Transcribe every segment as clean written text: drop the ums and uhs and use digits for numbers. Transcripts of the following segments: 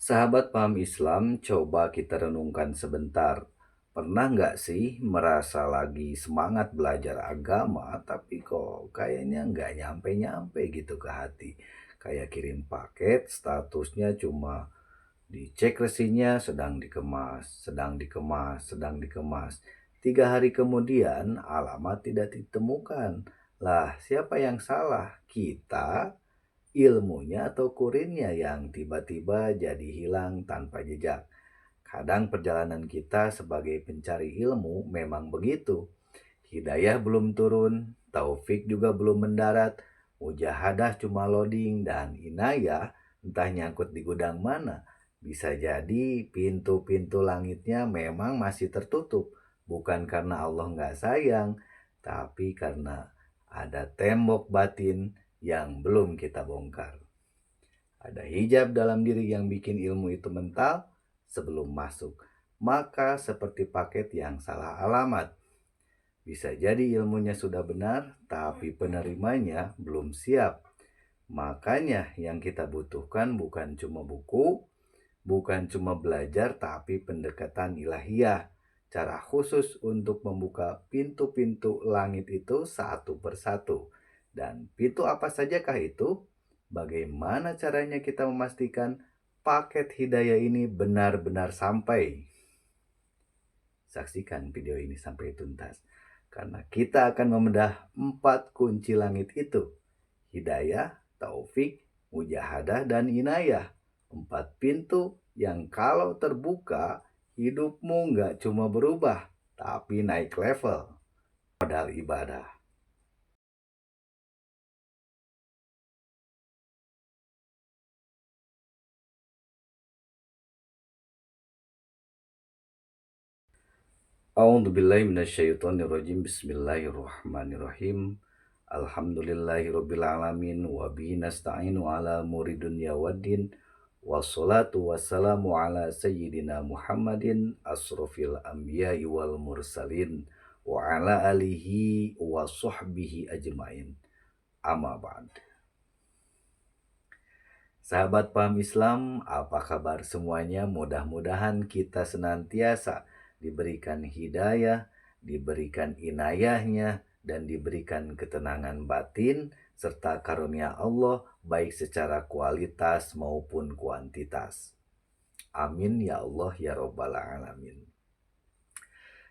Sahabat paham Islam, coba kita renungkan sebentar. Pernah nggak sih merasa lagi semangat belajar agama, tapi kok kayaknya nggak nyampe-nyampe gitu ke hati? Kayak kirim paket, statusnya cuma dicek resinya sedang dikemas, sedang dikemas, sedang dikemas. 3 hari kemudian alamat tidak ditemukan. Lah, siapa yang salah? Kita, ilmunya, atau kurirnya yang tiba-tiba jadi hilang tanpa jejak? Kadang perjalanan kita sebagai pencari ilmu memang begitu. Hidayah belum turun, taufik juga belum mendarat, mujahadah cuma loading, dan inayah entah nyangkut di gudang mana. Bisa jadi pintu-pintu langitnya memang masih tertutup, bukan karena Allah nggak sayang, tapi karena ada tembok batin yang belum kita bongkar. Ada hijab dalam diri yang bikin ilmu itu mental sebelum masuk. Maka seperti paket yang salah alamat. Bisa jadi ilmunya sudah benar, tapi penerimanya belum siap. Makanya yang kita butuhkan bukan cuma buku, bukan cuma belajar, tapi pendekatan ilahiyah. Cara khusus untuk membuka pintu-pintu langit itu satu persatu. Dan pintu apa sajakah itu? Bagaimana caranya kita memastikan paket hidayah ini benar-benar sampai? Saksikan video ini sampai tuntas. Karena kita akan membedah 4 kunci langit itu. Hidayah, taufik, mujahadah, dan inayah. 4 pintu yang kalau terbuka, hidupmu nggak cuma berubah, tapi naik level. Modal ibadah. A'udzubillahi minasyaitonirrajim. Bismillahirrahmanirrahim. Alhamdulillahirabbil alamin wa bihi nasta'inu ala umuri dunya waddin. Wassalatu wassalamu ala sayyidina Muhammadin asrofil anbiya'i wal mursalin wa ala alihi wa sahbihi ajmain. Amma ba'd. Sahabat paham Islam, apa kabar semuanya? Mudah-mudahan kita senantiasa diberikan hidayah, diberikan inayahnya, dan diberikan ketenangan batin, serta karunia Allah baik secara kualitas maupun kuantitas. Amin ya Allah ya Rabbal Alamin.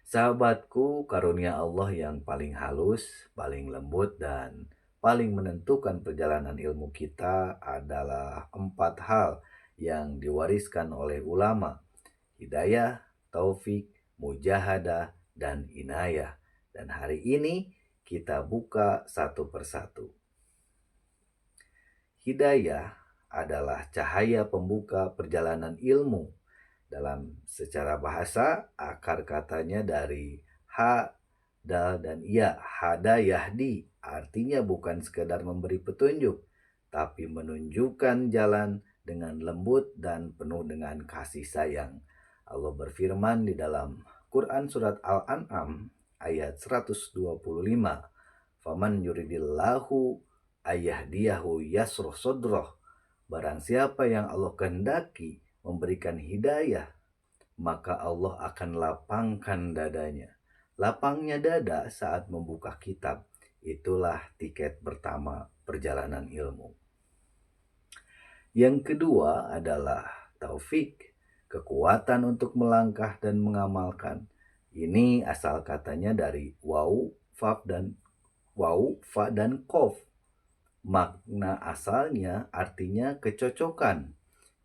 Sahabatku, karunia Allah yang paling halus, paling lembut, dan paling menentukan perjalanan ilmu kita adalah 4 hal yang diwariskan oleh ulama: hidayah, taufik, mujahadah, dan inayah. Dan hari ini kita buka satu persatu. Hidayah adalah cahaya pembuka perjalanan ilmu. Dalam secara bahasa, akar katanya dari ha, dal, dan ya. Hada yahdi artinya bukan sekedar memberi petunjuk, tapi menunjukkan jalan dengan lembut dan penuh dengan kasih sayang. Allah berfirman di dalam Quran surat Al-An'am ayat 125, "Faman yuridillahu ayyahdiyahu yasruh sodroh." Barang siapa yang Allah kehendaki memberikan hidayah, maka Allah akan lapangkan dadanya. Lapangnya dada saat membuka kitab, itulah tiket pertama perjalanan ilmu. Yang kedua adalah taufik, kekuatan untuk melangkah dan mengamalkan. Ini asal katanya dari wau, fa dan kof. Makna asalnya artinya kecocokan,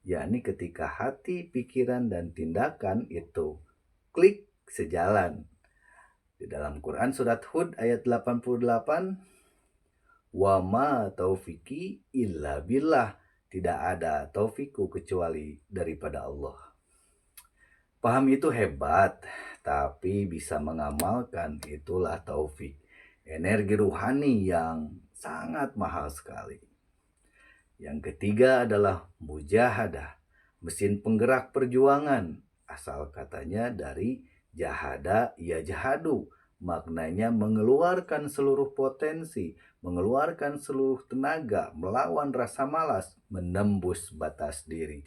yakni ketika hati, pikiran, dan tindakan itu klik sejalan. Di dalam Quran surat Hud ayat 88, "Wa ma taufiki illa billah." Tidak ada taufikku kecuali daripada Allah. Paham itu hebat, tapi bisa mengamalkan itulah taufik. Energi ruhani yang sangat mahal sekali. Yang ketiga adalah mujahadah, mesin penggerak perjuangan. Asal katanya dari jahada ya jahadu, maknanya mengeluarkan seluruh potensi, mengeluarkan seluruh tenaga, melawan rasa malas, menembus batas diri.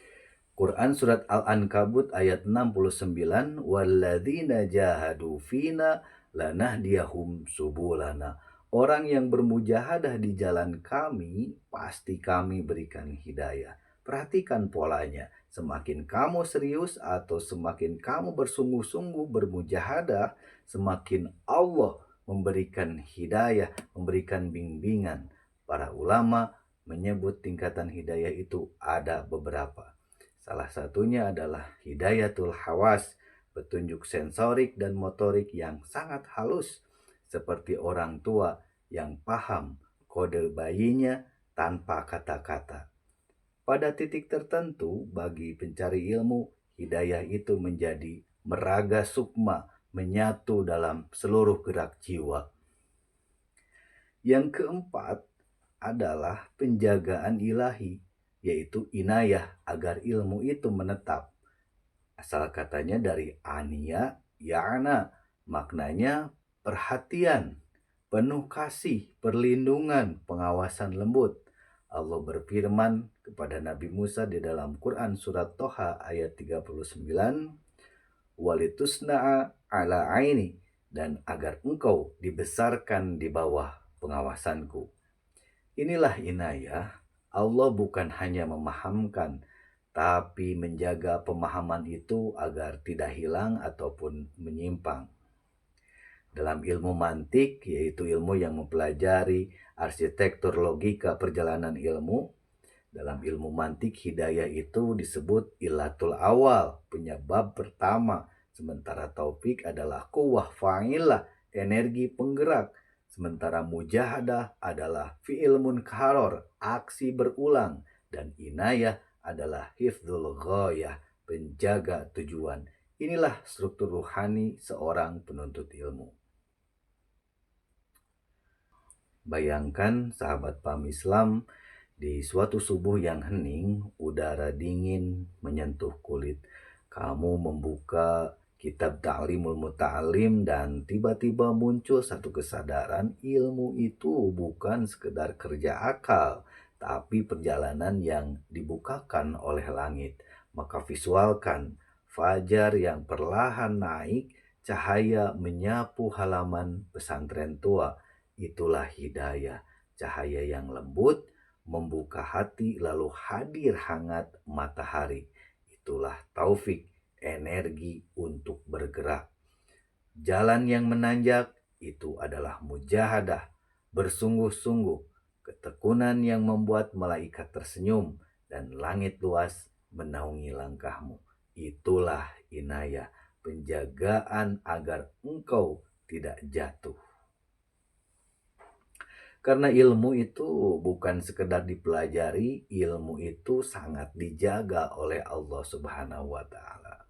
Quran surat Al-Ankabut ayat 69, walladzina jahadu fina lanahdiyahum subulana. Orang yang bermujahadah di jalan kami, pasti kami berikan hidayah. Perhatikan polanya. Semakin kamu serius atau semakin kamu bersungguh-sungguh bermujahadah, semakin Allah memberikan hidayah, memberikan bimbingan. Para ulama menyebut tingkatan hidayah itu ada beberapa. Salah satunya adalah hidayatul hawas, petunjuk sensorik dan motorik yang sangat halus, seperti orang tua yang paham kode bayinya tanpa kata-kata. Pada titik tertentu, bagi pencari ilmu, hidayah itu menjadi meraga sukma, menyatu dalam seluruh gerak jiwa. Yang keempat adalah penjagaan ilahi, yaitu inayah agar ilmu itu menetap. Asal katanya dari ania, ya'na, maknanya perhatian, penuh kasih, perlindungan, pengawasan lembut. Allah berfirman kepada Nabi Musa di dalam Quran surat Toha ayat 39, walitusna'a ala aini, dan agar engkau dibesarkan di bawah pengawasanku. Inilah inayah. Allah bukan hanya memahamkan, tapi menjaga pemahaman itu agar tidak hilang ataupun menyimpang. Dalam ilmu mantik, yaitu ilmu yang mempelajari arsitektur logika perjalanan ilmu, dalam ilmu mantik hidayah itu disebut ilatul awal, penyebab pertama, sementara taufik adalah quwwah fa'ilah, energi penggerak, sementara mujahadah adalah fi'il munkaror, aksi berulang, dan inayah adalah hifdzul ghayah, penjaga tujuan. Inilah struktur ruhani seorang penuntut ilmu. Bayangkan sahabat paham Islam, di suatu subuh yang hening, udara dingin menyentuh kulit. Kamu membuka kitab Ta'limul Muta'alim dan tiba-tiba muncul satu kesadaran, ilmu itu bukan sekedar kerja akal, tapi perjalanan yang dibukakan oleh langit. Maka visualkan fajar yang perlahan naik, cahaya menyapu halaman pesantren tua. Itulah hidayah, cahaya yang lembut membuka hati lalu hadir hangat matahari. Itulah taufik, energi untuk bergerak. Jalan yang menanjak itu adalah mujahadah, bersungguh-sungguh, ketekunan yang membuat malaikat tersenyum dan langit luas menaungi langkahmu. Itulah inayah, penjagaan agar engkau tidak jatuh. Karena ilmu itu bukan sekedar dipelajari, ilmu itu sangat dijaga oleh Allah Subhanahu wa Ta'ala.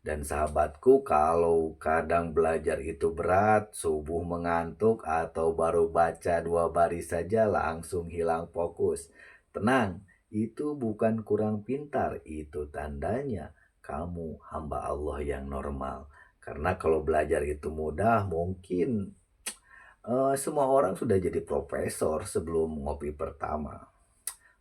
Dan sahabatku, kalau kadang belajar itu berat, subuh mengantuk, atau baru baca 2 baris saja langsung hilang fokus, tenang, itu bukan kurang pintar, itu tandanya kamu hamba Allah yang normal. Karena kalau belajar itu mudah, mungkin semua orang sudah jadi profesor sebelum ngopi pertama.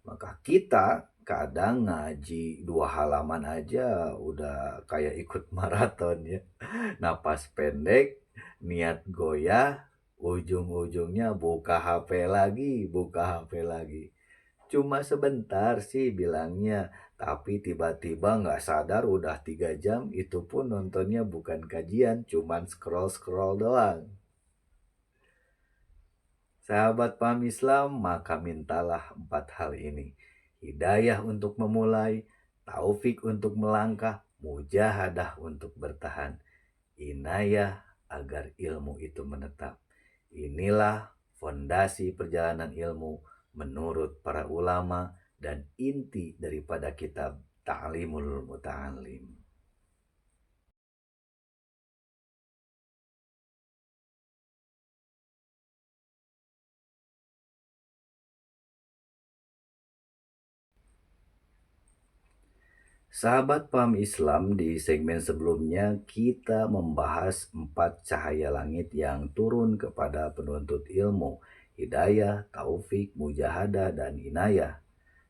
Maka kita kadang ngaji 2 halaman aja udah kayak ikut maraton ya. Napas pendek, niat goyah, ujung-ujungnya buka HP lagi, buka HP lagi. Cuma sebentar sih bilangnya, tapi tiba-tiba nggak sadar udah 3 jam, itu pun nontonnya bukan kajian, cuman scroll-scroll doang. Sahabat paham Islam, maka mintalah 4 hal ini. Hidayah untuk memulai, taufik untuk melangkah, mujahadah untuk bertahan, inayah agar ilmu itu menetap. Inilah fondasi perjalanan ilmu menurut para ulama dan inti daripada kitab Ta'limul Muta'alim. Sahabat paham Islam, di segmen sebelumnya kita membahas 4 cahaya langit yang turun kepada penuntut ilmu, hidayah, taufik, mujahadah, dan inayah.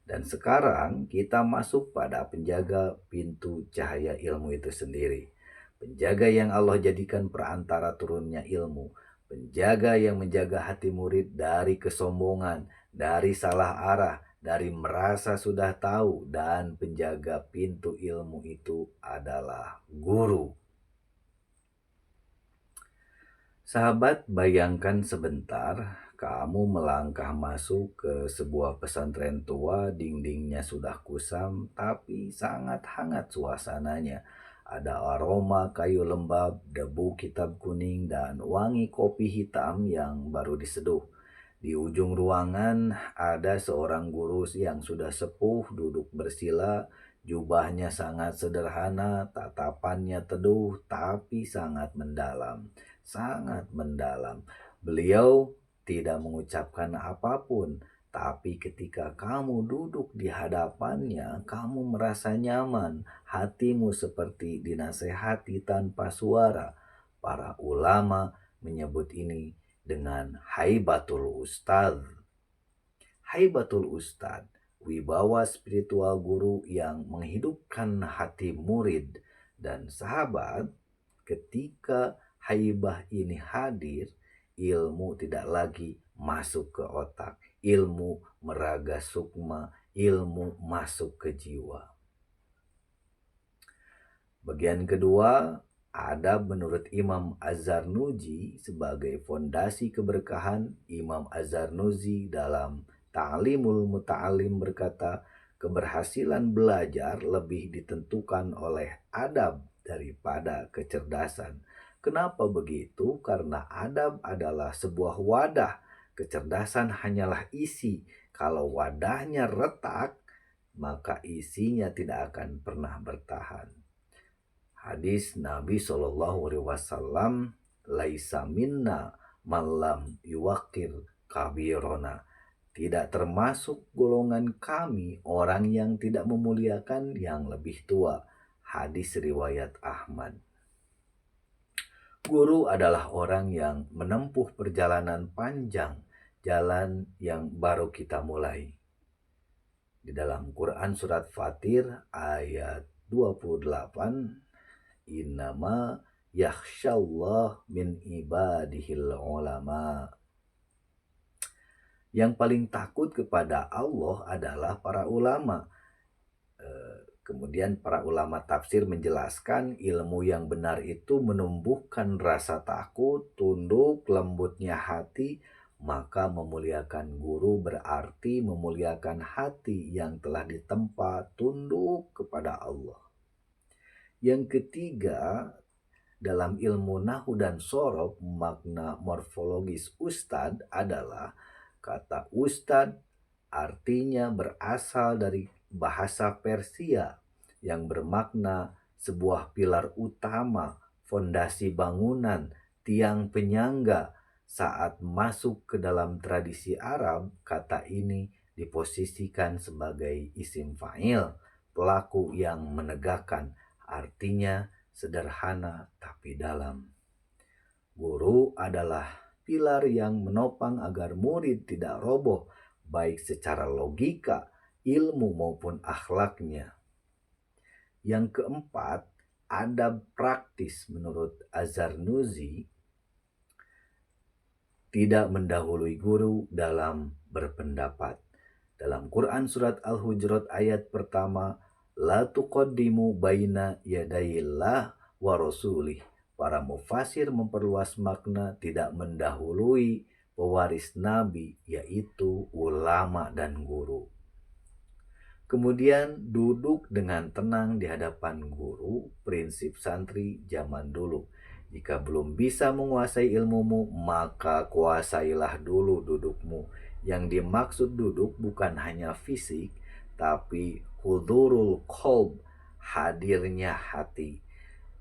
Dan sekarang kita masuk pada penjaga pintu cahaya ilmu itu sendiri. Penjaga yang Allah jadikan perantara turunnya ilmu. Penjaga yang menjaga hati murid dari kesombongan, dari salah arah, dari merasa sudah tahu. Dan penjaga pintu ilmu itu adalah guru. Sahabat, bayangkan sebentar kamu melangkah masuk ke sebuah pesantren tua, dindingnya sudah kusam, tapi sangat hangat suasananya. Ada aroma kayu lembab, debu kitab kuning, dan wangi kopi hitam yang baru diseduh. Di ujung ruangan ada seorang guru yang sudah sepuh duduk bersila, jubahnya sangat sederhana, tatapannya teduh tapi sangat mendalam. Sangat mendalam. Beliau tidak mengucapkan apapun, tapi ketika kamu duduk di hadapannya, kamu merasa nyaman. Hatimu seperti dinasehati tanpa suara. Para ulama menyebut ini dengan haibatul ustadz. Haibatul ustadz, wibawa spiritual guru yang menghidupkan hati murid dan sahabat. Ketika haibah ini hadir, ilmu tidak lagi masuk ke otak, ilmu meraga sukma, ilmu masuk ke jiwa. Bagian kedua, adab menurut Imam Az-Zarnuji sebagai fondasi keberkahan. Imam Az-Zarnuji dalam Ta'limul Muta'alim berkata, keberhasilan belajar lebih ditentukan oleh adab daripada kecerdasan. Kenapa begitu? Karena adab adalah sebuah wadah, kecerdasan hanyalah isi. Kalau wadahnya retak, maka isinya tidak akan pernah bertahan. Hadis Nabi SAW, laisa minna malam yuwakir kabirona. Tidak termasuk golongan kami orang yang tidak memuliakan yang lebih tua. Hadis riwayat Ahmad. Guru adalah orang yang menempuh perjalanan panjang, jalan yang baru kita mulai. Di dalam Quran surat Fatir ayat 28, innama yakhsyallah min ibadihil ulama. Yang paling takut kepada Allah adalah para ulama. Kemudian para ulama tafsir menjelaskan ilmu yang benar itu menumbuhkan rasa takut, tunduk, lembutnya hati. Maka memuliakan guru berarti memuliakan hati yang telah ditempa tunduk kepada Allah. Yang ketiga, dalam ilmu nahu dan sorof, makna morfologis ustad adalah kata ustad artinya berasal dari bahasa Persia yang bermakna sebuah pilar utama, fondasi bangunan, tiang penyangga. Saat masuk ke dalam tradisi Arab, kata ini diposisikan sebagai isim fa'il, pelaku yang menegakkan, artinya sederhana tapi dalam. Guru adalah pilar yang menopang agar murid tidak roboh, baik secara logika, ilmu maupun akhlaknya. Yang keempat, adab praktis menurut Az-Zarnuji tidak mendahului guru dalam berpendapat. Dalam Quran surat Al-Hujurat ayat pertama, la tuqaddimu baina yadayillah wa rasulih. Para mufasir memperluas makna tidak mendahului pewaris Nabi, yaitu ulama dan guru. Kemudian duduk dengan tenang di hadapan guru, prinsip santri zaman dulu. Jika belum bisa menguasai ilmumu, maka kuasailah dulu dudukmu. Yang dimaksud duduk bukan hanya fisik, tapi hudurul qalb, hadirnya hati.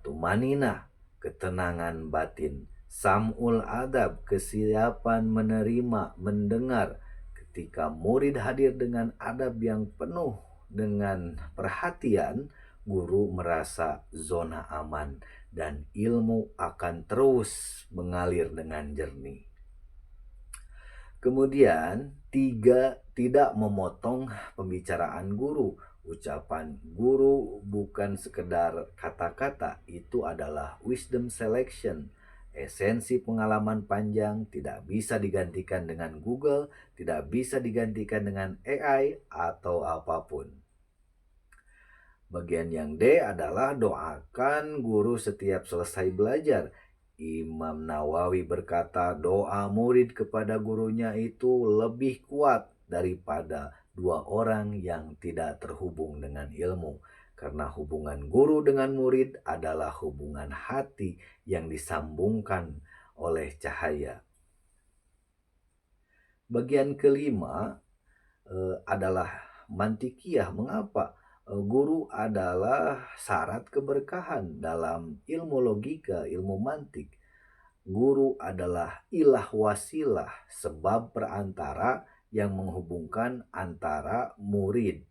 Tumanina, ketenangan batin. Sam'ul adab, kesiapan menerima, mendengar. Ketika murid hadir dengan adab yang penuh dengan perhatian, guru merasa zona aman dan ilmu akan terus mengalir dengan jernih. Kemudian Tiga, tidak memotong pembicaraan guru. Ucapan guru bukan sekedar kata-kata, itu adalah wisdom selection. Esensi pengalaman panjang tidak bisa digantikan dengan Google, tidak bisa digantikan dengan AI atau apapun. Bagian yang D adalah doakan guru setiap selesai belajar. Imam Nawawi berkata, doa murid kepada gurunya itu lebih kuat daripada dua orang yang tidak terhubung dengan ilmu. Karena hubungan guru dengan murid adalah hubungan hati yang disambungkan oleh cahaya. Bagian kelima adalah mantikiyah. Mengapa? Guru adalah syarat keberkahan dalam ilmu logika, ilmu mantik. Guru adalah ilah wasilah, sebab perantara yang menghubungkan antara murid.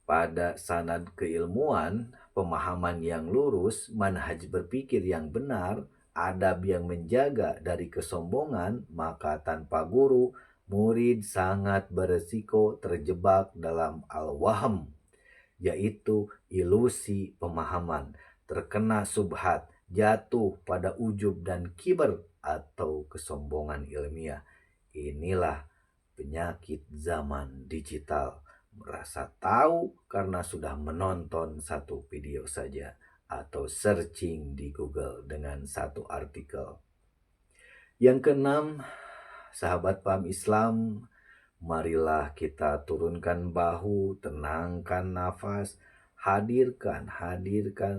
Pada sanad keilmuan, pemahaman yang lurus, manhaj berpikir yang benar, adab yang menjaga dari kesombongan, maka tanpa guru, murid sangat beresiko terjebak dalam al-wahm, yaitu ilusi pemahaman, terkena subhat, jatuh pada ujub dan kiber atau kesombongan ilmiah. Inilah penyakit zaman digital. Merasa tahu karena sudah menonton satu video saja atau searching di Google dengan satu artikel. Yang keenam, sahabat paham Islam, marilah kita turunkan bahu, tenangkan nafas, hadirkan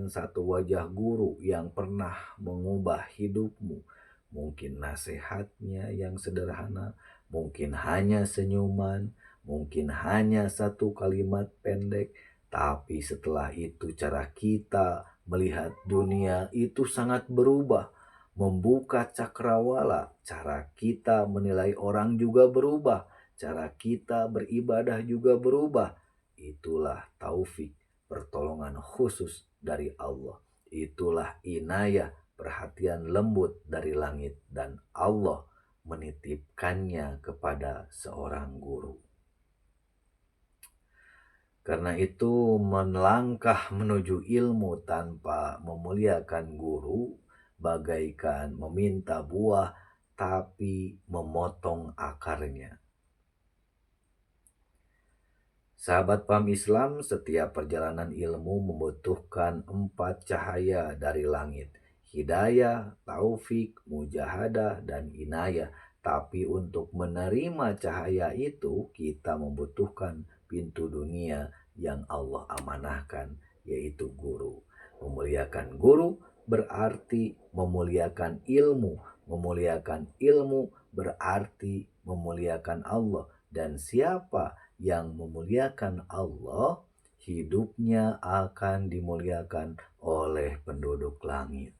satu wajah guru yang pernah mengubah hidupmu. Mungkin nasihatnya yang sederhana, mungkin hanya senyuman, mungkin hanya satu kalimat pendek, tapi setelah itu cara kita melihat dunia itu sangat berubah. Membuka cakrawala, cara kita menilai orang juga berubah, cara kita beribadah juga berubah. Itulah taufik, pertolongan khusus dari Allah. Itulah inayah, perhatian lembut dari langit, dan Allah menitipkannya kepada seorang guru. Karena itu, melangkah menuju ilmu tanpa memuliakan guru bagaikan meminta buah tapi memotong akarnya. Sahabat paham Islam, setiap perjalanan ilmu membutuhkan 4 cahaya dari langit. Hidayah, taufik, mujahadah, dan inayah. Tapi untuk menerima cahaya itu, kita membutuhkan pintu dunia yang Allah amanahkan, yaitu guru. Memuliakan guru berarti memuliakan ilmu. Memuliakan ilmu berarti memuliakan Allah. Dan siapa yang memuliakan Allah, hidupnya akan dimuliakan oleh penduduk langit.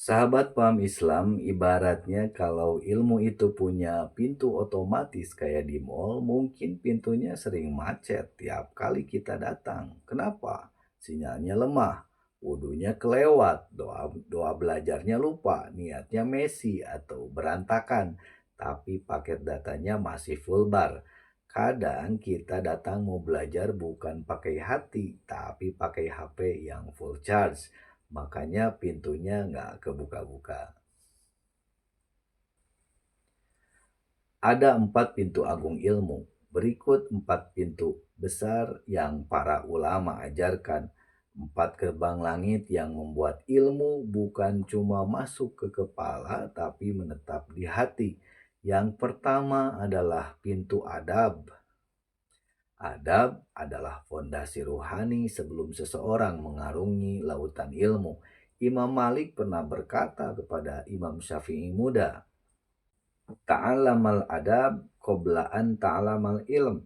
Sahabat paham Islam, ibaratnya kalau ilmu itu punya pintu otomatis kayak di mall, mungkin pintunya sering macet tiap kali kita datang. Kenapa? Sinyalnya lemah, wudunya kelewat, doa belajarnya lupa, niatnya Messi atau berantakan, tapi paket datanya masih full bar. Kadang kita datang mau belajar bukan pakai hati, tapi pakai HP yang full charge. Makanya pintunya nggak kebuka-buka. Ada 4 pintu agung ilmu. Berikut 4 pintu besar yang para ulama ajarkan. 4 gerbang langit yang membuat ilmu bukan cuma masuk ke kepala tapi menetap di hati. Yang pertama adalah pintu adab. Adab adalah fondasi ruhani sebelum seseorang mengarungi lautan ilmu. Imam Malik pernah berkata kepada Imam Syafi'i muda, "Ta'alamal adab qabla an ta'alamal ilm."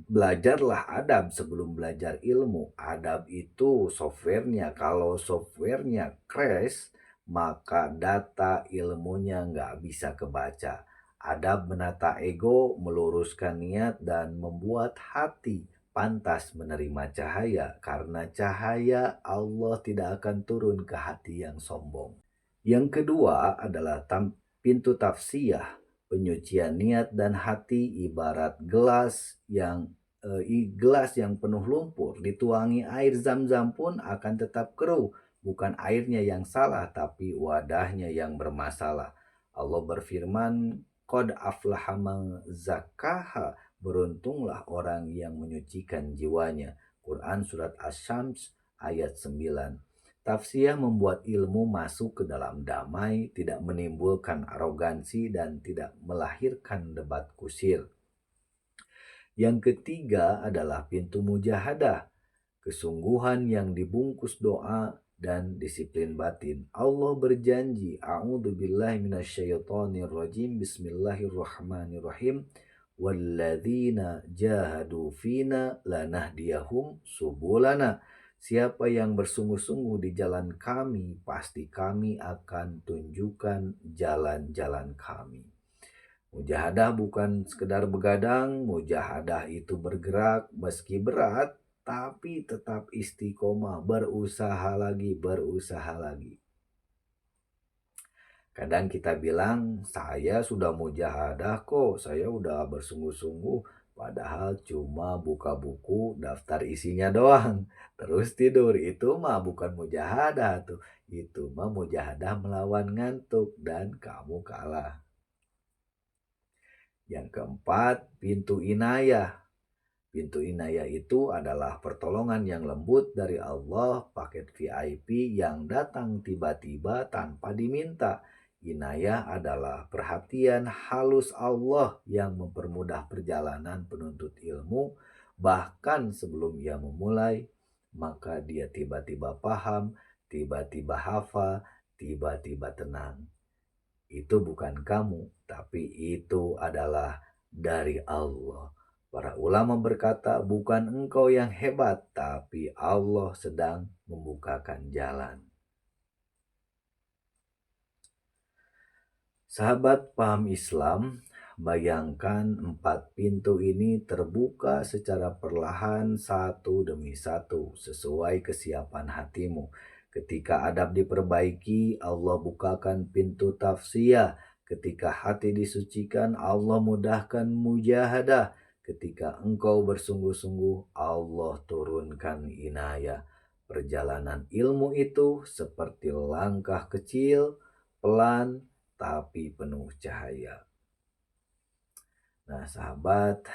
Belajarlah adab sebelum belajar ilmu. Adab itu softwarenya. Kalau softwarenya crash, maka data ilmunya nggak bisa kebaca. Adab menata ego, meluruskan niat, dan membuat hati pantas menerima cahaya. Karena cahaya Allah tidak akan turun ke hati yang sombong. Yang kedua adalah pintu tafsiyah, penyucian niat dan hati ibarat gelas yang penuh lumpur, dituangi air zam-zam pun akan tetap keruh. Bukan airnya yang salah, tapi wadahnya yang bermasalah. Allah berfirman, Qad aflaha man zakkaha, beruntunglah orang yang menyucikan jiwanya. Quran Surat Asy-Syams ayat 9. Tafsiyah membuat ilmu masuk ke dalam damai, tidak menimbulkan arogansi dan tidak melahirkan debat kusir. Yang ketiga adalah pintu mujahadah, kesungguhan yang dibungkus doa dan disiplin batin. Allah berjanji, A'udzubillahi minasyaitonirrajim, Bismillahirrahmanirrahim, Walladzina jahadu fina lanahdiyahum subulana. Siapa yang bersungguh-sungguh di jalan kami, pasti kami akan tunjukkan jalan-jalan kami. Mujahadah bukan sekedar begadang, mujahadah itu bergerak meski berat, tapi tetap istiqomah, berusaha lagi, berusaha lagi. Kadang kita bilang, saya sudah mujahadah kok, saya udah bersungguh-sungguh, padahal cuma buka buku, daftar isinya doang, terus tidur. Itu mah bukan mujahadah tuh, itu mah mujahadah melawan ngantuk dan kamu kalah. Yang keempat, pintu inayah. Pintu inayah itu adalah pertolongan yang lembut dari Allah, paket VIP yang datang tiba-tiba tanpa diminta. Inayah adalah perhatian halus Allah yang mempermudah perjalanan penuntut ilmu, bahkan sebelum ia memulai, maka dia tiba-tiba paham, tiba-tiba hafal, tiba-tiba tenang. Itu bukan kamu, tapi itu adalah dari Allah. Para ulama berkata, bukan engkau yang hebat, tapi Allah sedang membukakan jalan. Sahabat paham Islam, bayangkan 4 pintu ini terbuka secara perlahan satu demi satu sesuai kesiapan hatimu. Ketika adab diperbaiki, Allah bukakan pintu tafsiyah. Ketika hati disucikan, Allah mudahkan mujahadah. Ketika engkau bersungguh-sungguh, Allah turunkan inayah. Perjalanan ilmu itu seperti langkah kecil, pelan, tapi penuh cahaya. Nah, sahabat,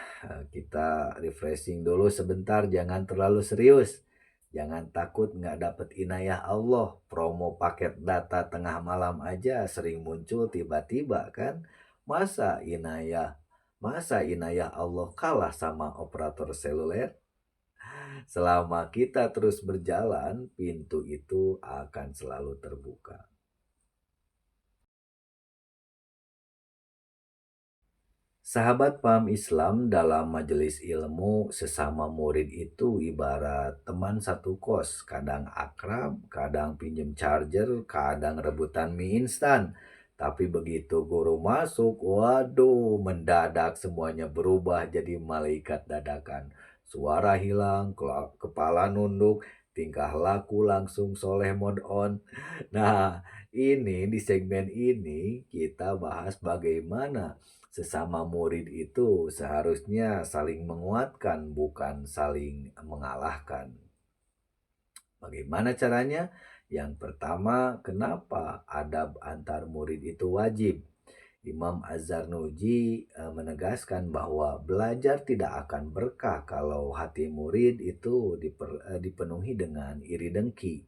kita refreshing dulu sebentar, jangan terlalu serius. Jangan takut nggak dapet inayah Allah. Promo paket data tengah malam aja sering muncul tiba-tiba kan. Masa inayah Allah kalah sama operator seluler? Selama kita terus berjalan, pintu itu akan selalu terbuka. Sahabat paham Islam, dalam majelis ilmu sesama murid itu ibarat teman satu kos, kadang akrab, kadang pinjem charger, kadang rebutan mie instan. Tapi begitu guru masuk, waduh, mendadak semuanya berubah jadi malaikat dadakan. Suara hilang, kepala nunduk, tingkah laku langsung soleh mode on. Nah, ini di segmen ini kita bahas bagaimana sesama murid itu seharusnya saling menguatkan, bukan saling mengalahkan. Bagaimana caranya? Yang pertama, kenapa adab antar murid itu wajib? Imam Az-Zarnuji menegaskan bahwa belajar tidak akan berkah kalau hati murid itu dipenuhi dengan iri dengki.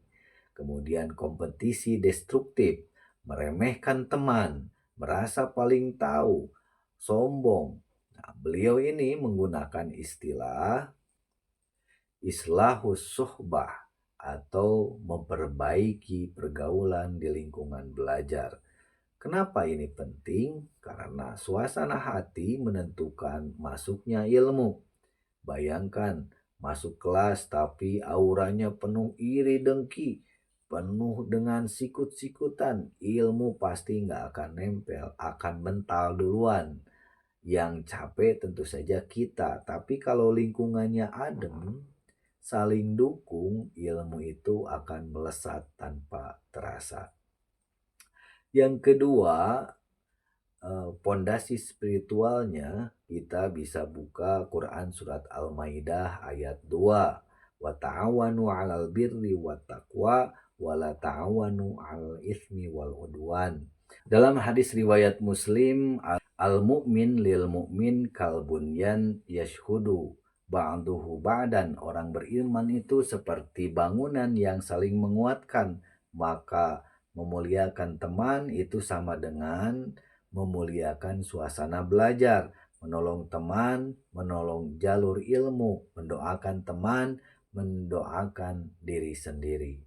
Kemudian kompetisi destruktif, meremehkan teman, merasa paling tahu, sombong. Nah, beliau ini menggunakan istilah islahus suhbah atau memperbaiki pergaulan di lingkungan belajar. Kenapa ini penting? Karena suasana hati menentukan masuknya ilmu. Bayangkan masuk kelas tapi auranya penuh iri dengki, penuh dengan sikut-sikutan, ilmu pasti nggak akan nempel, akan mental duluan. Yang capek tentu saja kita, tapi kalau lingkungannya adem, saling dukung, ilmu itu akan melesat tanpa terasa. Yang kedua, pondasi spiritualnya kita bisa buka Quran surat Al-Maidah ayat 2. Wa ta'awanu 'alal birri wat taqwa wa la ta'awanu 'alal itsmi wal udwan. Dalam hadis riwayat Muslim, al-mu'min lil mu'min kal bunyan yashhudu ba'duhu ba'dan. Orang beriman itu seperti bangunan yang saling menguatkan, maka memuliakan teman itu sama dengan memuliakan suasana belajar, menolong teman, menolong jalur ilmu, mendoakan teman, mendoakan diri sendiri.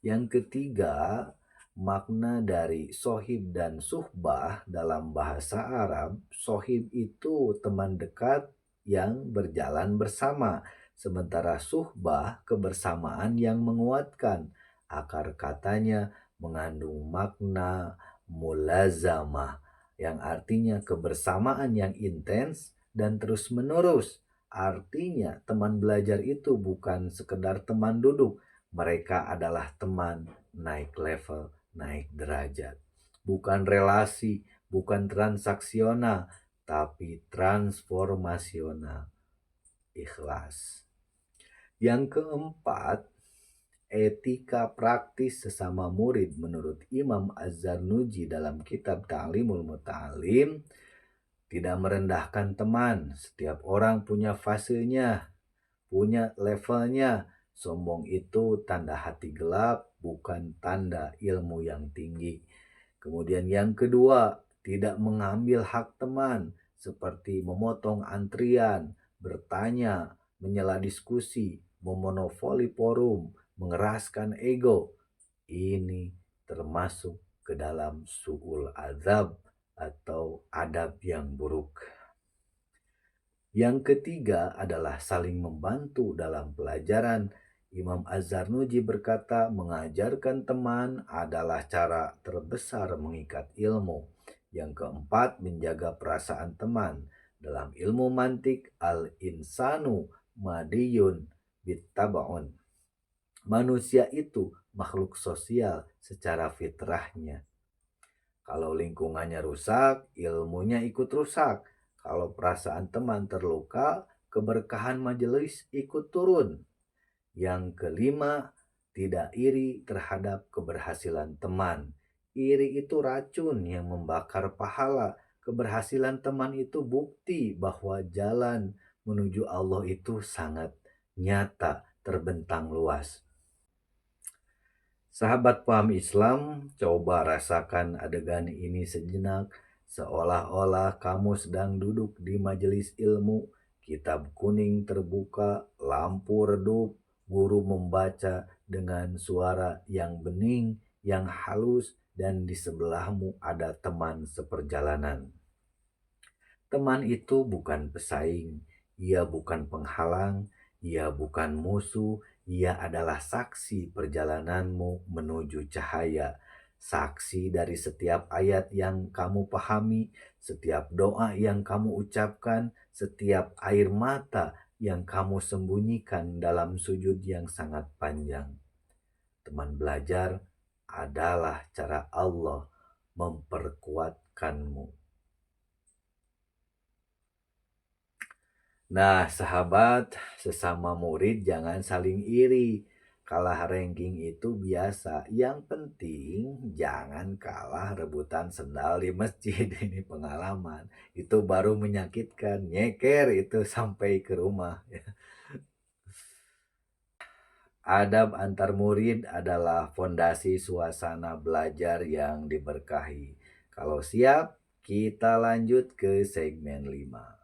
Yang ketiga, makna dari sohib dan suhbah dalam bahasa Arab. Sohib itu teman dekat yang berjalan bersama, sementara suhbah kebersamaan yang menguatkan. Akar katanya mengandung makna mulazamah, yang artinya kebersamaan yang intens dan terus menerus. Artinya teman belajar itu bukan sekedar teman duduk, mereka adalah teman naik level, naik derajat. Bukan relasi, bukan transaksional, tapi transformasional. Ikhlas. Yang keempat, etika praktis sesama murid menurut Imam Az-Zarnuji dalam kitab Ta'limul Muta'alim, tidak merendahkan teman. Setiap orang punya fasenya, punya levelnya. Sombong itu tanda hati gelap, bukan tanda ilmu yang tinggi. Kemudian yang kedua, tidak mengambil hak teman, seperti memotong antrian, bertanya, menyela diskusi, memonopoli forum, mengeraskan ego. Ini termasuk ke dalam su'ul azab atau adab yang buruk. Yang ketiga adalah saling membantu dalam pelajaran. Imam Az-Zarnuji berkata, mengajarkan teman adalah cara terbesar mengikat ilmu. Yang keempat, menjaga perasaan teman. Dalam ilmu mantik, al-insanu madiyun bittabaun. Manusia itu makhluk sosial secara fitrahnya. Kalau lingkungannya rusak, ilmunya ikut rusak. Kalau perasaan teman terluka, keberkahan majelis ikut turun. Yang kelima, tidak iri terhadap keberhasilan teman. Iri itu racun yang membakar pahala. Keberhasilan teman itu bukti bahwa jalan menuju Allah itu sangat nyata, terbentang luas. Sahabat paham Islam, coba rasakan adegan ini sejenak, seolah-olah kamu sedang duduk di majelis ilmu, kitab kuning terbuka, lampu redup, guru membaca dengan suara yang bening, yang halus, dan di sebelahmu ada teman seperjalanan. Teman itu bukan pesaing, ia bukan penghalang, ia bukan musuh, ia adalah saksi perjalananmu menuju cahaya. Saksi dari setiap ayat yang kamu pahami, setiap doa yang kamu ucapkan, setiap air mata yang kamu sembunyikan dalam sujud yang sangat panjang. Teman belajar adalah cara Allah memperkuatkanmu. Nah, sahabat, sesama murid jangan saling iri. Kalah ranking itu biasa. Yang penting jangan kalah rebutan sendal di masjid. Ini pengalaman. Itu baru menyakitkan. Nyeker itu sampai ke rumah. Adab antar murid adalah fondasi suasana belajar yang diberkahi. Kalau siap, kita lanjut ke segmen 5.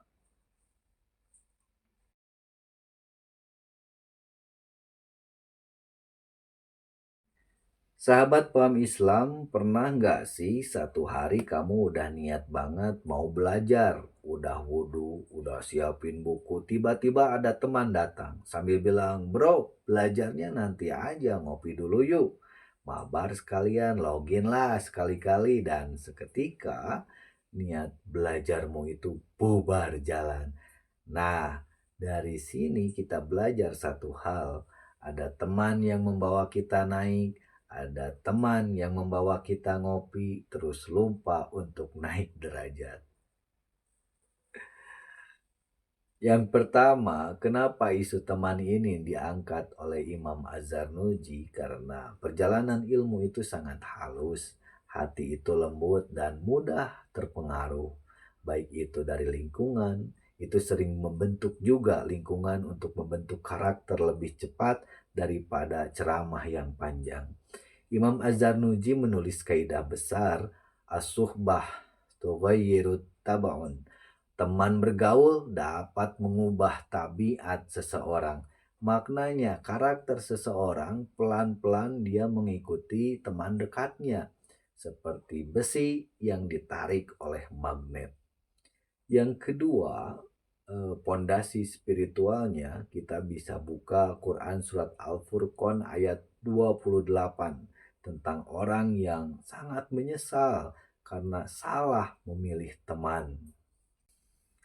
Sahabat paham Islam, pernah nggak sih satu hari kamu udah niat banget mau belajar, udah wudhu, udah siapin buku, tiba-tiba ada teman datang sambil bilang, bro, belajarnya nanti aja, ngopi dulu yuk. Mabar sekalian, login lah sekali-kali, dan seketika niat belajarmu itu bubar jalan. Nah, dari sini kita belajar satu hal, ada teman yang membawa kita naik, Ada teman yang membawa kita ngopi terus lupa untuk naik derajat. Yang pertama, kenapa isu teman ini diangkat oleh Imam Az-Zarnuji? Karena perjalanan ilmu itu sangat halus, hati itu lembut dan mudah terpengaruh. Baik itu dari lingkungan, itu sering membentuk juga lingkungan untuk membentuk karakter lebih cepat daripada ceramah yang panjang. Imam Az-Zarnuji menulis kaidah besar, as-suhbah tughayyirut taba'un. Teman bergaul dapat mengubah tabiat seseorang. Maknanya, karakter seseorang pelan-pelan dia mengikuti teman dekatnya, seperti besi yang ditarik oleh magnet. Yang kedua, pondasi spiritualnya kita bisa buka Quran surat Al-Furqan ayat 28 tentang orang yang sangat menyesal karena salah memilih teman.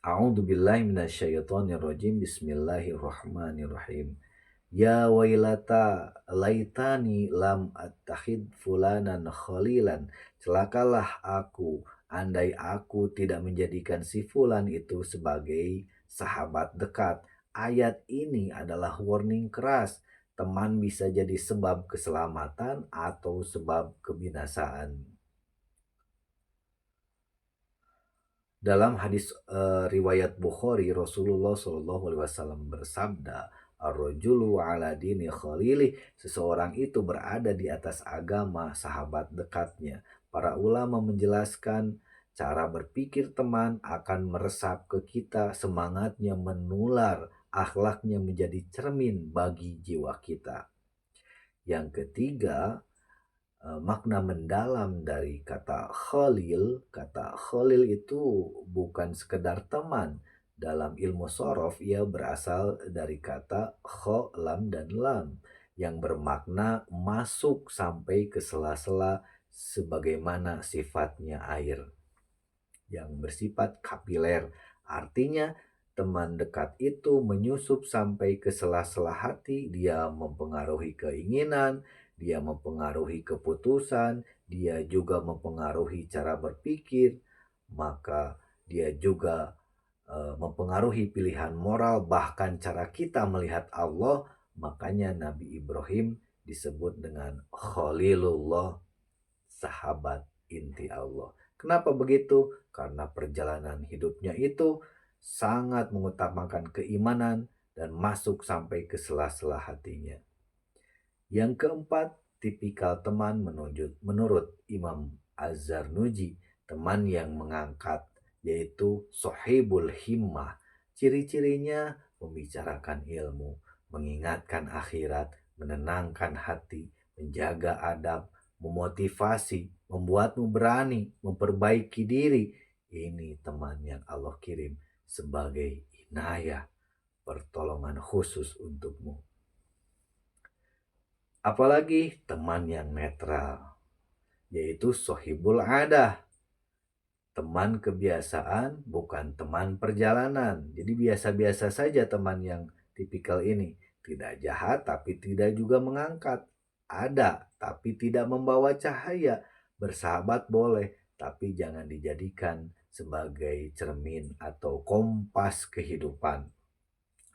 A'udzu billahi minasyaitonir rajim. Bismillahirrahmanirrahim. Ya wailata laitani lam attakhid fulanan khalilan. Celakalah aku, andai aku tidak menjadikan si fulan itu sebagai sahabat dekat. Ayat ini adalah warning keras. Teman bisa jadi sebab keselamatan atau sebab kebinasaan. Dalam hadis riwayat Bukhari, Rasulullah SAW bersabda, "Ar-rajulu ala dini khalili." Seseorang itu berada di atas agama sahabat dekatnya. Para ulama menjelaskan cara berpikir teman akan meresap ke kita, semangatnya menular, akhlaknya menjadi cermin bagi jiwa kita. Yang ketiga, makna mendalam dari kata khalil. Kata khalil itu bukan sekedar teman. Dalam ilmu sorof ia berasal dari kata kho, lam, dan lam yang bermakna masuk sampai ke sela-sela sebagaimana sifatnya air yang bersifat kapiler. Artinya teman dekat itu menyusup sampai ke sela-sela hati, dia mempengaruhi keinginan, dia mempengaruhi keputusan, dia juga mempengaruhi cara berpikir, maka dia juga mempengaruhi pilihan moral, bahkan cara kita melihat Allah. Makanya Nabi Ibrahim disebut dengan Khalilullah, sahabat inti Allah. Kenapa begitu? Karena perjalanan hidupnya itu sangat mengutamakan keimanan dan masuk sampai ke sela-sela hatinya. Yang keempat, tipikal teman menurut Imam Az-Zarnuji, teman yang mengangkat, yaitu sohibul himmah. Ciri-cirinya membicarakan ilmu, mengingatkan akhirat, menenangkan hati, menjaga adab, memotivasi, membuatmu berani, memperbaiki diri. Ini teman yang Allah kirim sebagai inayah, pertolongan khusus untukmu. Apalagi teman yang netral, yaitu sohibul adah, teman kebiasaan bukan teman perjalanan. Jadi biasa-biasa saja teman yang tipikal ini. Tidak jahat tapi tidak juga mengangkat. Ada tapi tidak membawa cahaya. Bersahabat boleh tapi jangan dijadikan sebagai cermin atau kompas kehidupan.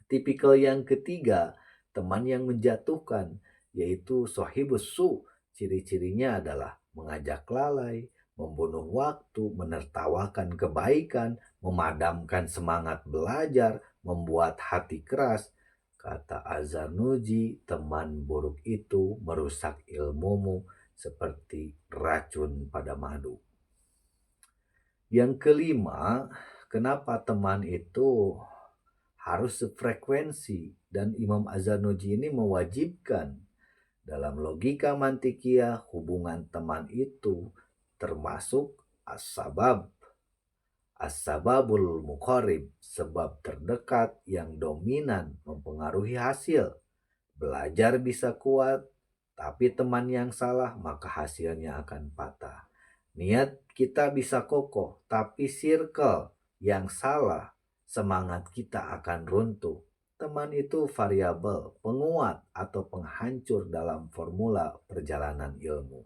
Tipikal yang ketiga, teman yang menjatuhkan, yaitu sohibus su. Ciri-cirinya adalah mengajak lalai, membunuh waktu, menertawakan kebaikan, memadamkan semangat belajar, membuat hati keras. Kata Az-Zarnuji, teman buruk itu merusak ilmumu seperti racun pada madu. Yang kelima, kenapa teman itu harus sefrekuensi, dan Imam Az-Zarnuji ini mewajibkan dalam logika mantikia hubungan teman itu termasuk as-sababul muqarib, sebab terdekat yang dominan mempengaruhi hasil. Belajar bisa kuat, tapi teman yang salah maka hasilnya akan patah. Niat kita bisa kokoh, tapi circle yang salah semangat kita akan runtuh. Teman itu variabel, penguat, atau penghancur dalam formula perjalanan ilmu.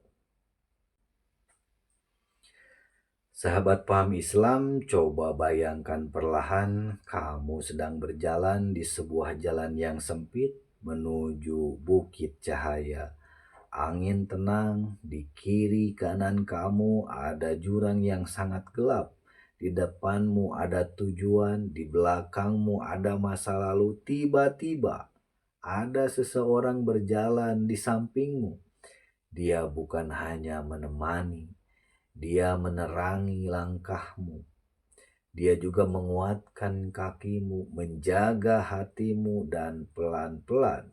Sahabat paham Islam, coba bayangkan perlahan kamu sedang berjalan di sebuah jalan yang sempit menuju bukit cahaya. Angin tenang, di kiri kanan kamu ada jurang yang sangat gelap. Di depanmu ada tujuan, di belakangmu ada masa lalu. Tiba-tiba ada seseorang berjalan di sampingmu. Dia bukan hanya menemani, dia menerangi langkahmu. Dia juga menguatkan kakimu, menjaga hatimu, dan pelan-pelan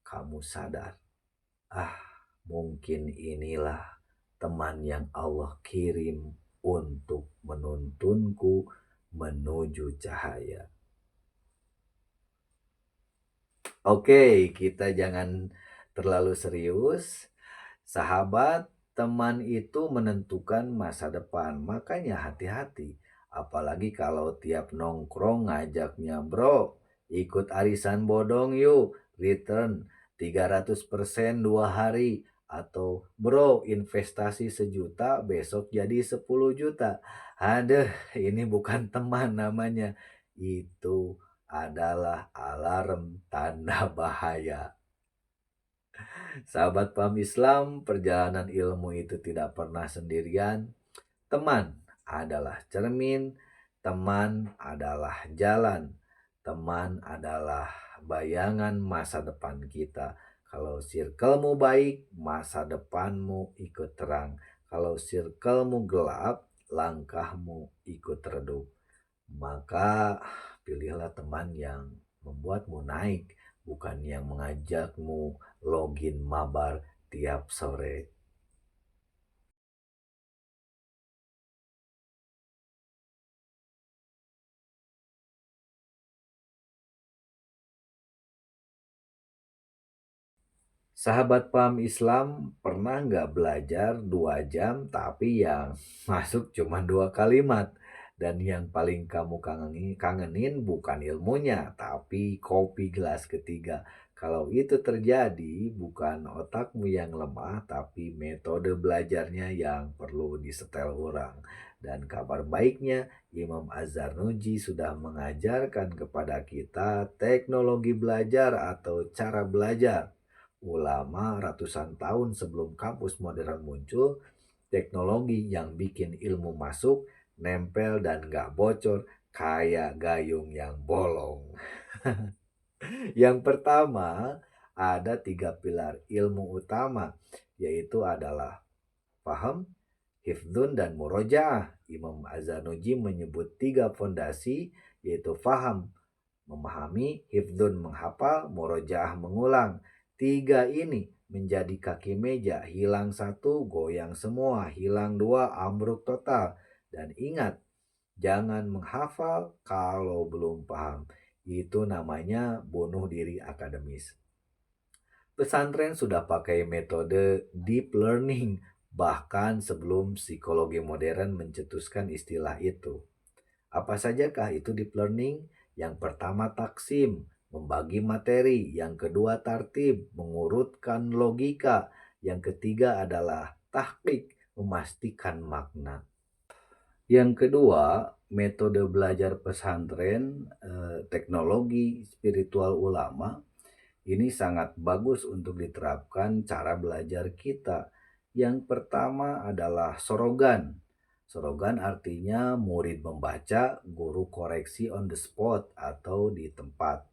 kamu sadar, ah, mungkin inilah teman yang Allah kirim untuk menuntunku menuju cahaya. Oke, kita jangan terlalu serius. Sahabat, teman itu menentukan masa depan, makanya hati-hati. Apalagi kalau tiap nongkrong ngajaknya, bro, ikut arisan bodong yuk, return 300% 2 hari. Atau bro, investasi 1 juta, besok jadi 10 juta. Aduh, ini bukan teman namanya. Itu adalah alarm tanda bahaya. Sahabat paham Islam, perjalanan ilmu itu tidak pernah sendirian. Teman adalah cermin, teman adalah jalan, teman adalah bayangan masa depan kita. Kalau circlemu baik, masa depanmu ikut terang. Kalau circlemu gelap, langkahmu ikut redup. Maka pilihlah teman yang membuatmu naik, bukan yang mengajakmu login mabar tiap sore. Sahabat paham Islam pernah nggak belajar 2 jam tapi yang masuk cuma 2 kalimat? Dan yang paling kamu kangenin bukan ilmunya, tapi kopi gelas ketiga. Kalau itu terjadi, bukan otakmu yang lemah, tapi metode belajarnya yang perlu disetel ulang. Dan kabar baiknya, Imam Az-Zarnuji sudah mengajarkan kepada kita teknologi belajar atau cara belajar. Ulama ratusan tahun sebelum kampus modern muncul, teknologi yang bikin ilmu masuk, nempel dan gak bocor kayak gayung yang bolong. Yang pertama, ada 3 pilar ilmu utama, yaitu adalah paham, hifdun, dan murojaah. Imam Az-Zanuji menyebut 3 fondasi, yaitu faham, memahami, hifdun, menghafal, murojaah, mengulang. 3 ini menjadi kaki meja, hilang 1, goyang semua, hilang 2, ambruk total. Dan ingat, jangan menghafal kalau belum paham. Itu namanya bunuh diri akademis. Pesantren sudah pakai metode deep learning, bahkan sebelum psikologi modern mencetuskan istilah itu. Apa sajakah itu deep learning? Yang pertama taksim, membagi materi. Yang kedua tartib, mengurutkan logika. Yang ketiga adalah tahqiq, memastikan makna. Yang kedua, metode belajar pesantren, teknologi spiritual ulama, ini sangat bagus untuk diterapkan cara belajar kita. Yang pertama adalah sorogan. Sorogan artinya murid membaca, guru koreksi on the spot atau di tempat.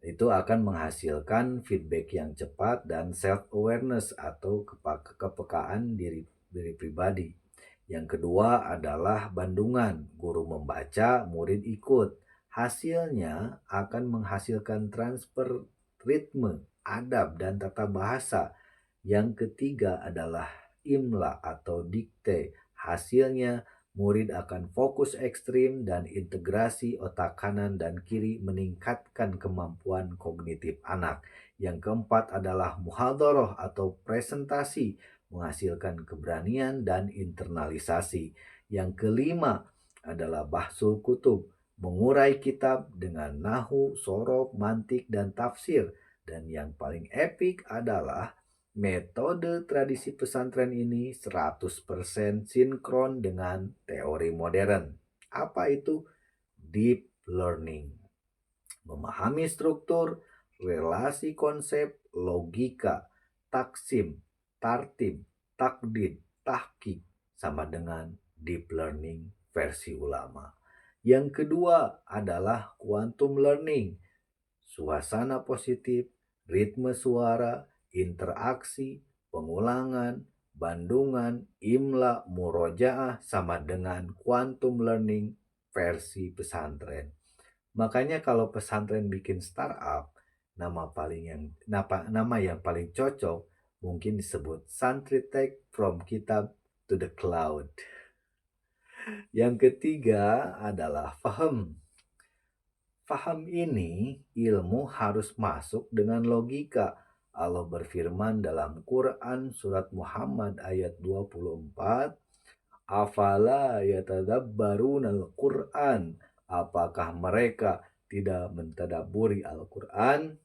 Itu akan menghasilkan feedback yang cepat dan self awareness atau kepekaan diri pribadi. Yang kedua adalah bandungan, guru membaca, murid ikut. Hasilnya akan menghasilkan transfer ritme, adab, dan tata bahasa. Yang ketiga adalah imla atau dikte. Hasilnya murid akan fokus ekstrim dan integrasi otak kanan dan kiri meningkatkan kemampuan kognitif anak. Yang keempat adalah muhadharah atau presentasi, menghasilkan keberanian dan internalisasi. Yang kelima adalah bahsul kutub, mengurai kitab dengan nahu, sorof, mantik, dan tafsir. Dan yang paling epik adalah metode tradisi pesantren ini 100% sinkron dengan teori modern. Apa itu? Deep learning. Memahami struktur, relasi konsep, logika, taksim, tartib, takdid, tahqiq sama dengan deep learning versi ulama. Yang kedua adalah quantum learning, suasana positif, ritme suara, interaksi, pengulangan, bandungan, imla, murojaah sama dengan quantum learning versi pesantren. Makanya kalau pesantren bikin startup, nama yang paling cocok mungkin disebut Santri Tech from Kitab to the Cloud. Yang ketiga adalah faham. Faham ini ilmu harus masuk dengan logika. Allah berfirman dalam Quran surat Muhammad ayat 24, afala yatadabbaruna al-Quran, apakah mereka tidak mentadaburi Al-Quran?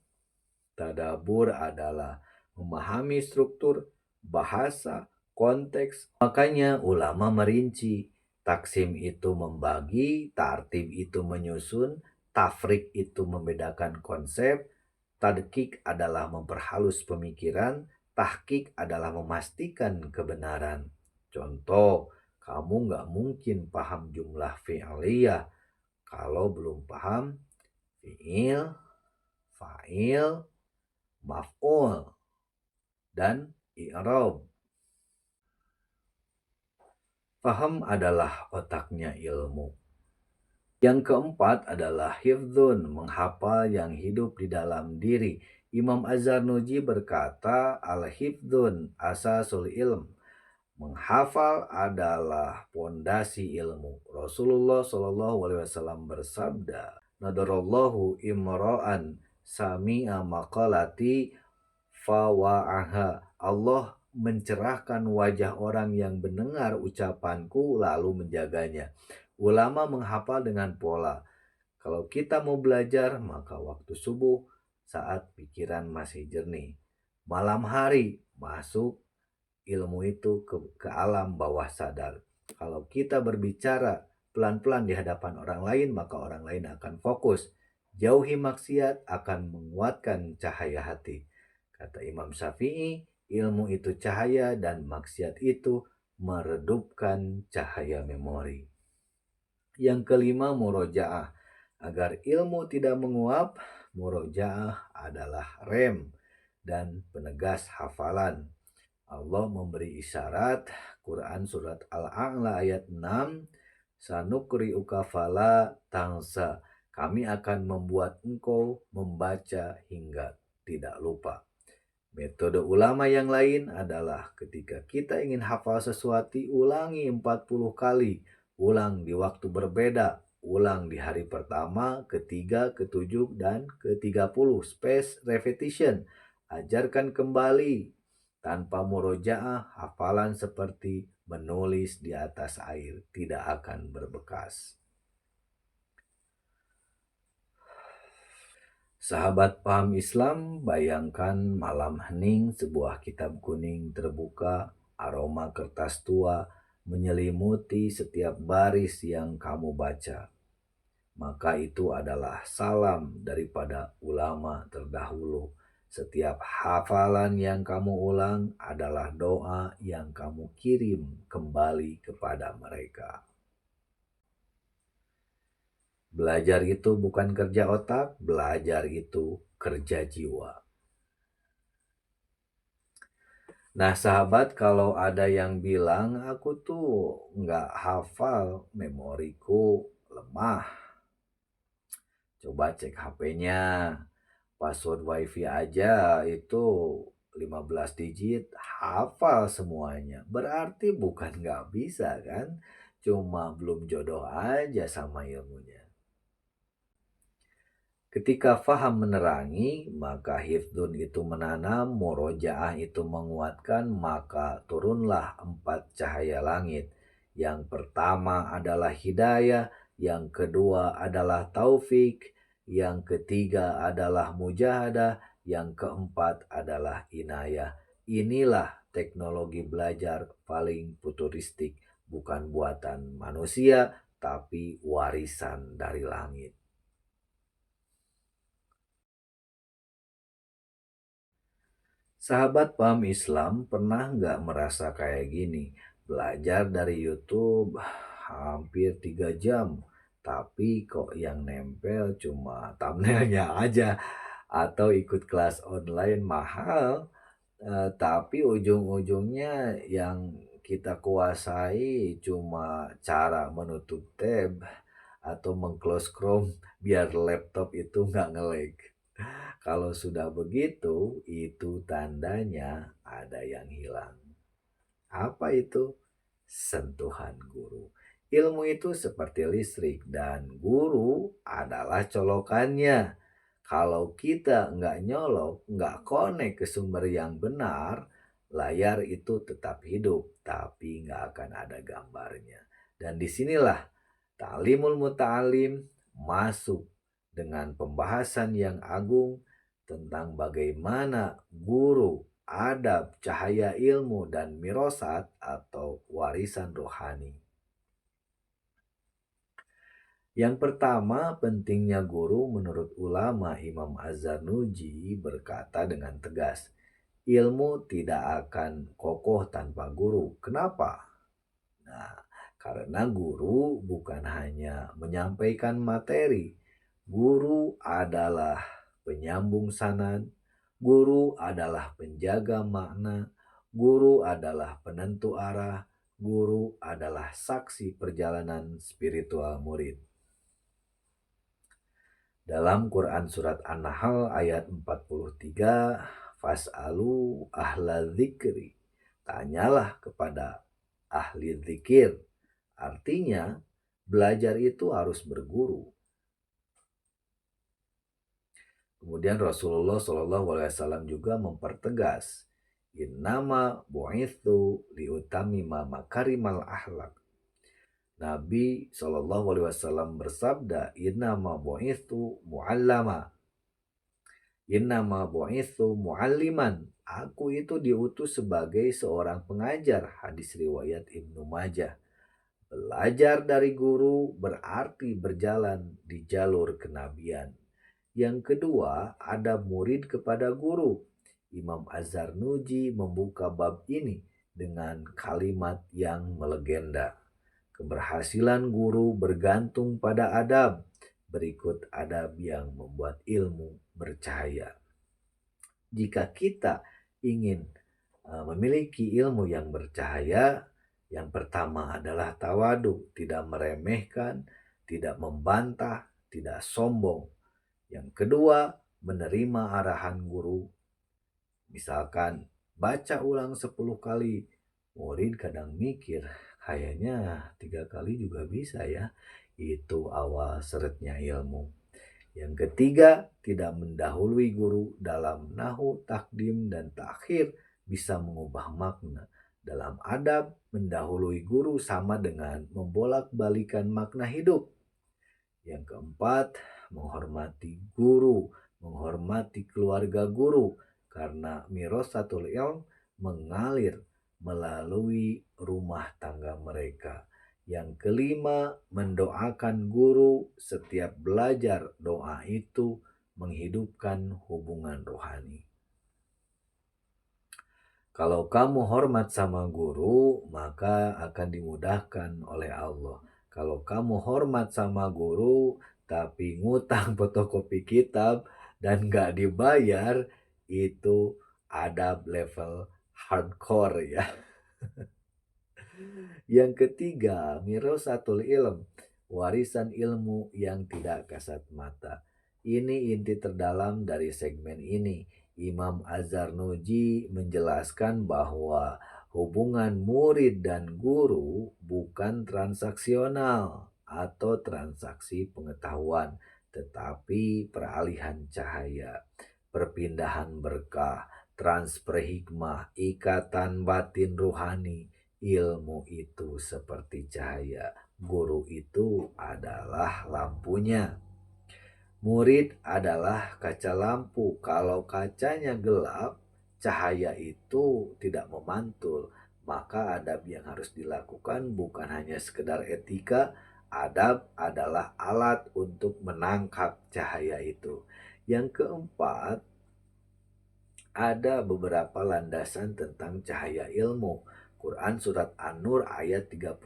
Tadabur adalah memahami struktur, bahasa, konteks. Makanya ulama merinci, taksim itu membagi, tartib itu menyusun, tafrik itu membedakan konsep, tadkik adalah memperhalus pemikiran, tahkik adalah memastikan kebenaran. Contoh, kamu nggak mungkin paham jumlah fi'liyah kalau belum paham fi'il, fa'il, maf'ul, dan i'rab. Faham adalah otaknya ilmu. Yang keempat adalah hifdzun, menghafal yang hidup di dalam diri. Imam Az-Zarnuji berkata, al-hifdzun asasul ilm. Menghafal adalah pondasi ilmu. Rasulullah SAW bersabda, nadarallahu imra'an sami'a maqalati fawa'aha. Allah mencerahkan wajah orang yang mendengar ucapanku lalu menjaganya. Ulama menghafal dengan pola. Kalau kita mau belajar, maka waktu subuh saat pikiran masih jernih. Malam hari masuk ilmu itu ke alam bawah sadar. Kalau kita berbicara pelan-pelan di hadapan orang lain, maka orang lain akan fokus. Jauhi maksiat akan menguatkan cahaya hati. Kata Imam Syafi'i, ilmu itu cahaya dan maksiat itu meredupkan cahaya memori. Yang kelima, murojaah. Agar ilmu tidak menguap, murojaah adalah rem dan penegas hafalan. Allah memberi isyarat, Quran surat Al-A'la ayat 6, sanukri'uka fala tansa. Kami akan membuat engkau membaca hingga tidak lupa. Metode ulama yang lain adalah ketika kita ingin hafal sesuatu, ulangi 40 kali. Ulang di waktu berbeda. Ulang di hari pertama, ketiga, ketujuh, dan ke-30. Space repetition. Ajarkan kembali. Tanpa murojaah, hafalan seperti menulis di atas air tidak akan berbekas. Sahabat paham Islam, bayangkan malam hening sebuah kitab kuning terbuka, aroma kertas tua menyelimuti setiap baris yang kamu baca. Maka itu adalah salam daripada ulama terdahulu. Setiap hafalan yang kamu ulang adalah doa yang kamu kirim kembali kepada mereka. Belajar itu bukan kerja otak, belajar itu kerja jiwa. Nah sahabat, kalau ada yang bilang aku tuh nggak hafal, memoriku lemah. Coba cek HP-nya, password wifi aja itu 15 digit, hafal semuanya. Berarti bukan nggak bisa kan, cuma belum jodoh aja sama ilmunya. Ketika faham menerangi, maka hifdun itu menanam, murojaah itu menguatkan, maka turunlah 4 cahaya langit. Yang pertama adalah hidayah, yang kedua adalah taufik, yang ketiga adalah mujahadah, yang keempat adalah inayah. Inilah teknologi belajar paling futuristik, bukan buatan manusia, tapi warisan dari langit. Sahabat paham Islam pernah nggak merasa kayak gini? Belajar dari YouTube hampir 3 jam, tapi kok yang nempel cuma thumbnailnya aja. Atau ikut kelas online mahal, tapi ujung-ujungnya yang kita kuasai cuma cara menutup tab atau meng-close Chrome biar laptop itu nggak nge-lag. Kalau sudah begitu, itu tandanya ada yang hilang. Apa itu? Sentuhan guru. Ilmu itu seperti listrik dan guru adalah colokannya. Kalau kita nggak nyolok, nggak konek ke sumber yang benar, layar itu tetap hidup, tapi nggak akan ada gambarnya. Dan disinilah Ta'limul Muta'alim masuk dengan pembahasan yang agung tentang bagaimana guru, adab, cahaya ilmu, dan mirosat atau warisan rohani. Yang pertama, pentingnya guru menurut ulama Imam Az-Zarnuji berkata dengan tegas, ilmu tidak akan kokoh tanpa guru. Kenapa? Nah, karena guru bukan hanya menyampaikan materi, guru adalah penyambung sanad, guru adalah penjaga makna, guru adalah penentu arah, guru adalah saksi perjalanan spiritual murid. Dalam Quran Surat An-Nahl ayat 43, Fas'alu ahla dzikri, tanyalah kepada ahli zikir. Artinya, belajar itu harus berguru. Kemudian Rasulullah SAW juga mempertegas, Innama bu'ithu liutamima makarimal ahlak. Nabi SAW bersabda, Innama bu'ithu mu'allama. Innama bu'ithu mu'alliman. Aku itu diutus sebagai seorang pengajar. Hadis riwayat Ibnu Majah. Belajar dari guru berarti berjalan di jalur kenabian. Yang kedua, ada murid kepada guru. Imam Az-Zarnuji membuka bab ini dengan kalimat yang melegenda. Keberhasilan guru bergantung pada adab. Berikut adab yang membuat ilmu bercahaya. Jika kita ingin memiliki ilmu yang bercahaya, yang pertama adalah tawadu, tidak meremehkan, tidak membantah, tidak sombong. Yang kedua, menerima arahan guru. Misalkan baca ulang 10 kali, murid kadang mikir, kayaknya 3 kali juga bisa ya. Itu awal seretnya ilmu. Yang ketiga, tidak mendahului guru dalam nahu, takdim, dan takhir bisa mengubah makna. Dalam adab, mendahului guru sama dengan membolak-balikan makna hidup. Yang keempat, menghormati guru, menghormati keluarga guru, karena mirasatul ilm mengalir melalui rumah tangga mereka. Yang kelima, mendoakan guru. Setiap belajar doa itu menghidupkan hubungan rohani. Kalau kamu hormat sama guru, maka akan dimudahkan oleh Allah. Kalau kamu hormat sama guru, tapi ngutang fotokopi kitab dan gak dibayar, itu adab level hardcore ya. Yang ketiga, mirasatul ilm, warisan ilmu yang tidak kasat mata. Ini inti terdalam dari segmen ini. Imam Az-Zarnuji menjelaskan bahwa hubungan murid dan guru bukan transaksional atau transaksi pengetahuan, tetapi peralihan cahaya, perpindahan berkah, transfer hikmah, ikatan batin ruhani. Ilmu itu seperti cahaya, Guru itu adalah lampunya. Murid adalah kaca lampu. Kalau kacanya gelap, cahaya itu tidak memantul. Maka adab yang harus dilakukan bukan hanya sekedar etika, adab adalah alat untuk menangkap cahaya itu. Yang keempat, ada beberapa landasan tentang cahaya ilmu. Quran Surat An-Nur ayat 35.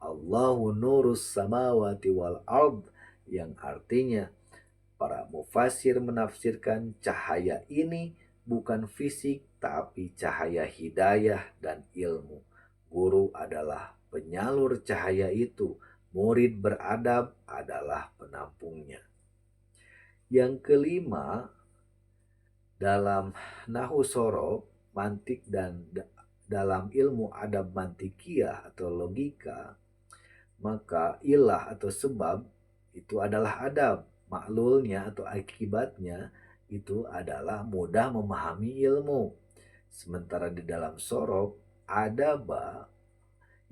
Allahu nurus samawati wal ard, yang artinya para mufasir menafsirkan cahaya ini bukan fisik tapi cahaya hidayah dan ilmu. Guru adalah penyalur cahaya itu, murid beradab adalah penampungnya. Yang kelima, dalam nahu sorof, mantik dan dalam ilmu adab mantikiyah atau logika, maka ilah atau sebab itu adalah adab. Maklulnya atau akibatnya itu adalah mudah memahami ilmu. Sementara di dalam sorof, adaba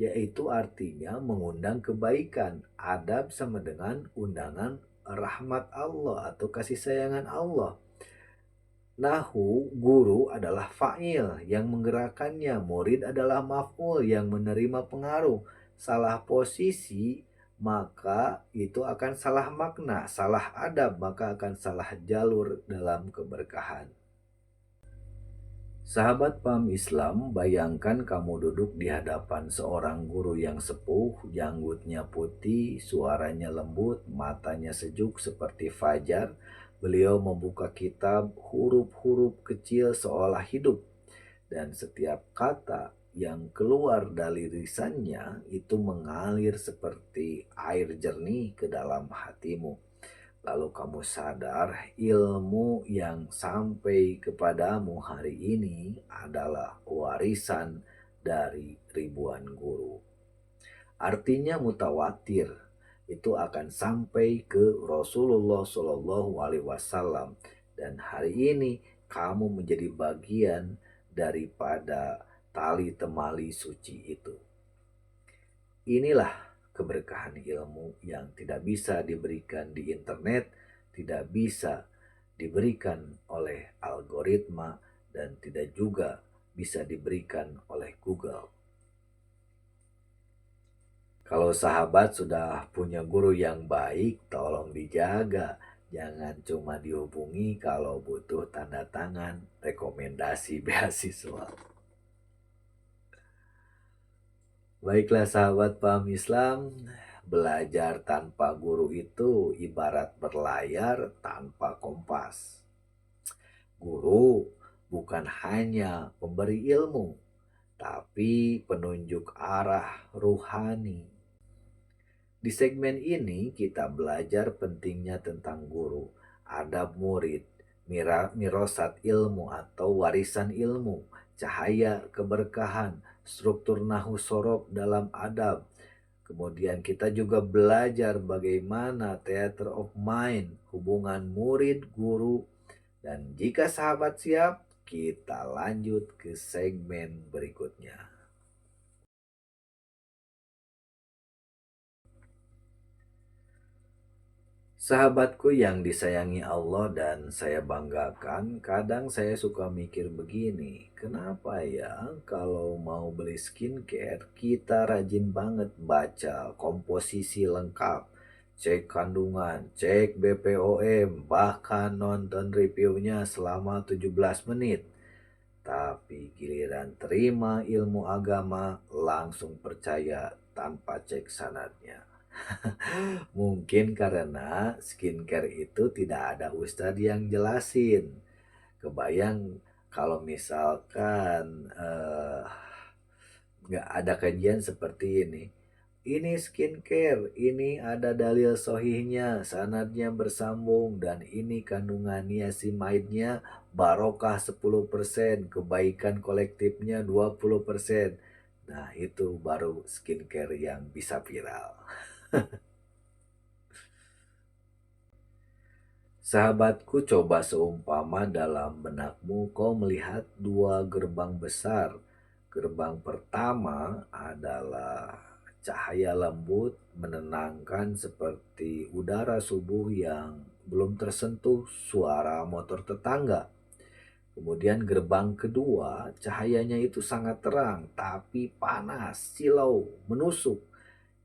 yaitu artinya mengundang kebaikan. Adab sama dengan undangan rahmat Allah atau kasih sayangan Allah. Nahu, guru adalah fa'il yang menggerakkannya, murid adalah maf'ul yang menerima pengaruh. Salah posisi maka itu akan salah makna, salah adab maka akan salah jalur dalam keberkahan. Sahabat paham Islam, bayangkan kamu duduk di hadapan seorang guru yang sepuh, janggutnya putih, suaranya lembut, matanya sejuk seperti fajar. Beliau membuka kitab huruf-huruf kecil seolah hidup, dan setiap kata yang keluar dari lisannya itu mengalir seperti air jernih ke dalam hatimu. Lalu kamu sadar ilmu yang sampai kepadamu hari ini adalah warisan dari ribuan guru. Artinya mutawatir itu akan sampai ke Rasulullah Shallallahu Alaihi Wasallam, dan hari ini kamu menjadi bagian daripada tali temali suci itu. Inilah keberkahan ilmu yang tidak bisa diberikan di internet, tidak bisa diberikan oleh algoritma, dan tidak juga bisa diberikan oleh Google. Kalau sahabat sudah punya guru yang baik, tolong dijaga. Jangan cuma dihubungi kalau butuh tanda tangan rekomendasi beasiswa. Baiklah sahabat paham Islam, belajar tanpa guru itu ibarat berlayar tanpa kompas. Guru bukan hanya pemberi ilmu, tapi penunjuk arah ruhani. Di segmen ini kita belajar pentingnya tentang guru, adab murid, mirosat ilmu atau warisan ilmu, cahaya keberkahan, struktur nahu sorof dalam adab. Kemudian kita juga belajar bagaimana theater of mind, hubungan murid, guru. Dan jika sahabat siap, kita lanjut ke segmen berikutnya. Sahabatku yang disayangi Allah dan saya banggakan, kadang saya suka mikir begini, kenapa ya kalau mau beli skincare kita rajin banget baca komposisi lengkap, cek kandungan, cek BPOM, bahkan nonton reviewnya selama 17 menit. Tapi giliran terima ilmu agama langsung percaya tanpa cek sanadnya. Mungkin karena skincare itu tidak ada ustadz yang jelasin. Kebayang kalau misalkan nggak ada kajian seperti ini. Ini skincare, ini ada dalil sohihnya, sanadnya bersambung, dan ini kandungan niacinamide-nya barokah 10%, kebaikan kolektifnya 20%. Nah, itu baru skincare yang bisa viral. Sahabatku, coba seumpama dalam benakmu kau melihat dua gerbang besar. Gerbang pertama adalah cahaya lembut, menenangkan seperti udara subuh yang belum tersentuh suara motor tetangga. Kemudian gerbang kedua, cahayanya itu sangat terang, tapi panas, silau, menusuk.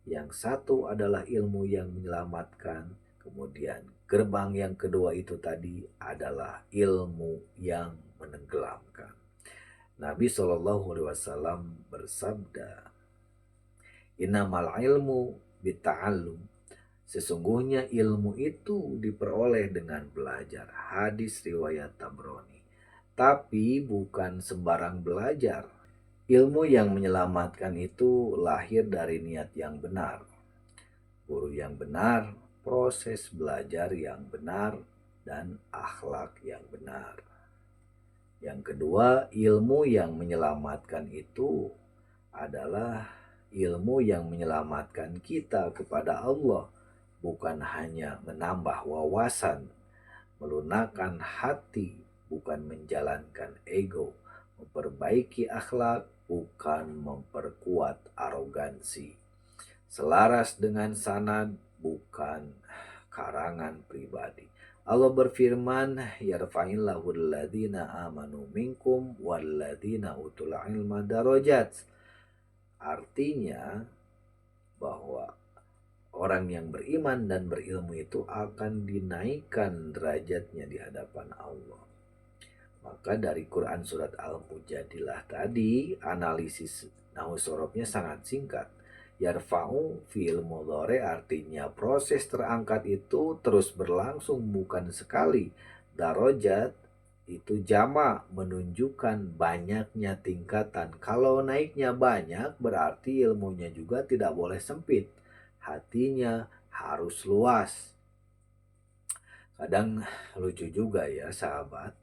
Yang satu adalah ilmu yang menyelamatkan. Kemudian gerbang yang kedua itu tadi adalah ilmu yang menenggelamkan. Nabi Shallallahu Alaihi Wasallam bersabda, "Innamal ilmu bitta'allum." Sesungguhnya ilmu itu diperoleh dengan belajar. Hadis riwayat Tabrani. Tapi bukan sembarang belajar. Ilmu yang menyelamatkan itu lahir dari niat yang benar, guru yang benar, proses belajar yang benar, dan akhlak yang benar. Yang kedua, ilmu yang menyelamatkan itu adalah ilmu yang menyelamatkan kita kepada Allah, bukan hanya menambah wawasan, melunakkan hati, bukan menjalankan ego, memperbaiki akhlak, bukan memperkuat arogansi. Selaras dengan sanad, bukan karangan pribadi. Allah berfirman, "Yarfa'illahu alladhina amanu minkum walladhina utul ilma darajat." Artinya bahwa orang yang beriman dan berilmu itu akan dinaikkan derajatnya di hadapan Allah. Maka dari Quran surat Al-Mujadilah tadi, analisis nahu sorobnya sangat singkat. Yarfa'u fi'il mudhari artinya proses terangkat itu terus berlangsung bukan sekali. Darajat itu jama menunjukkan banyaknya tingkatan. Kalau naiknya banyak berarti ilmunya juga tidak boleh sempit. Hatinya harus luas. Kadang lucu juga ya sahabat.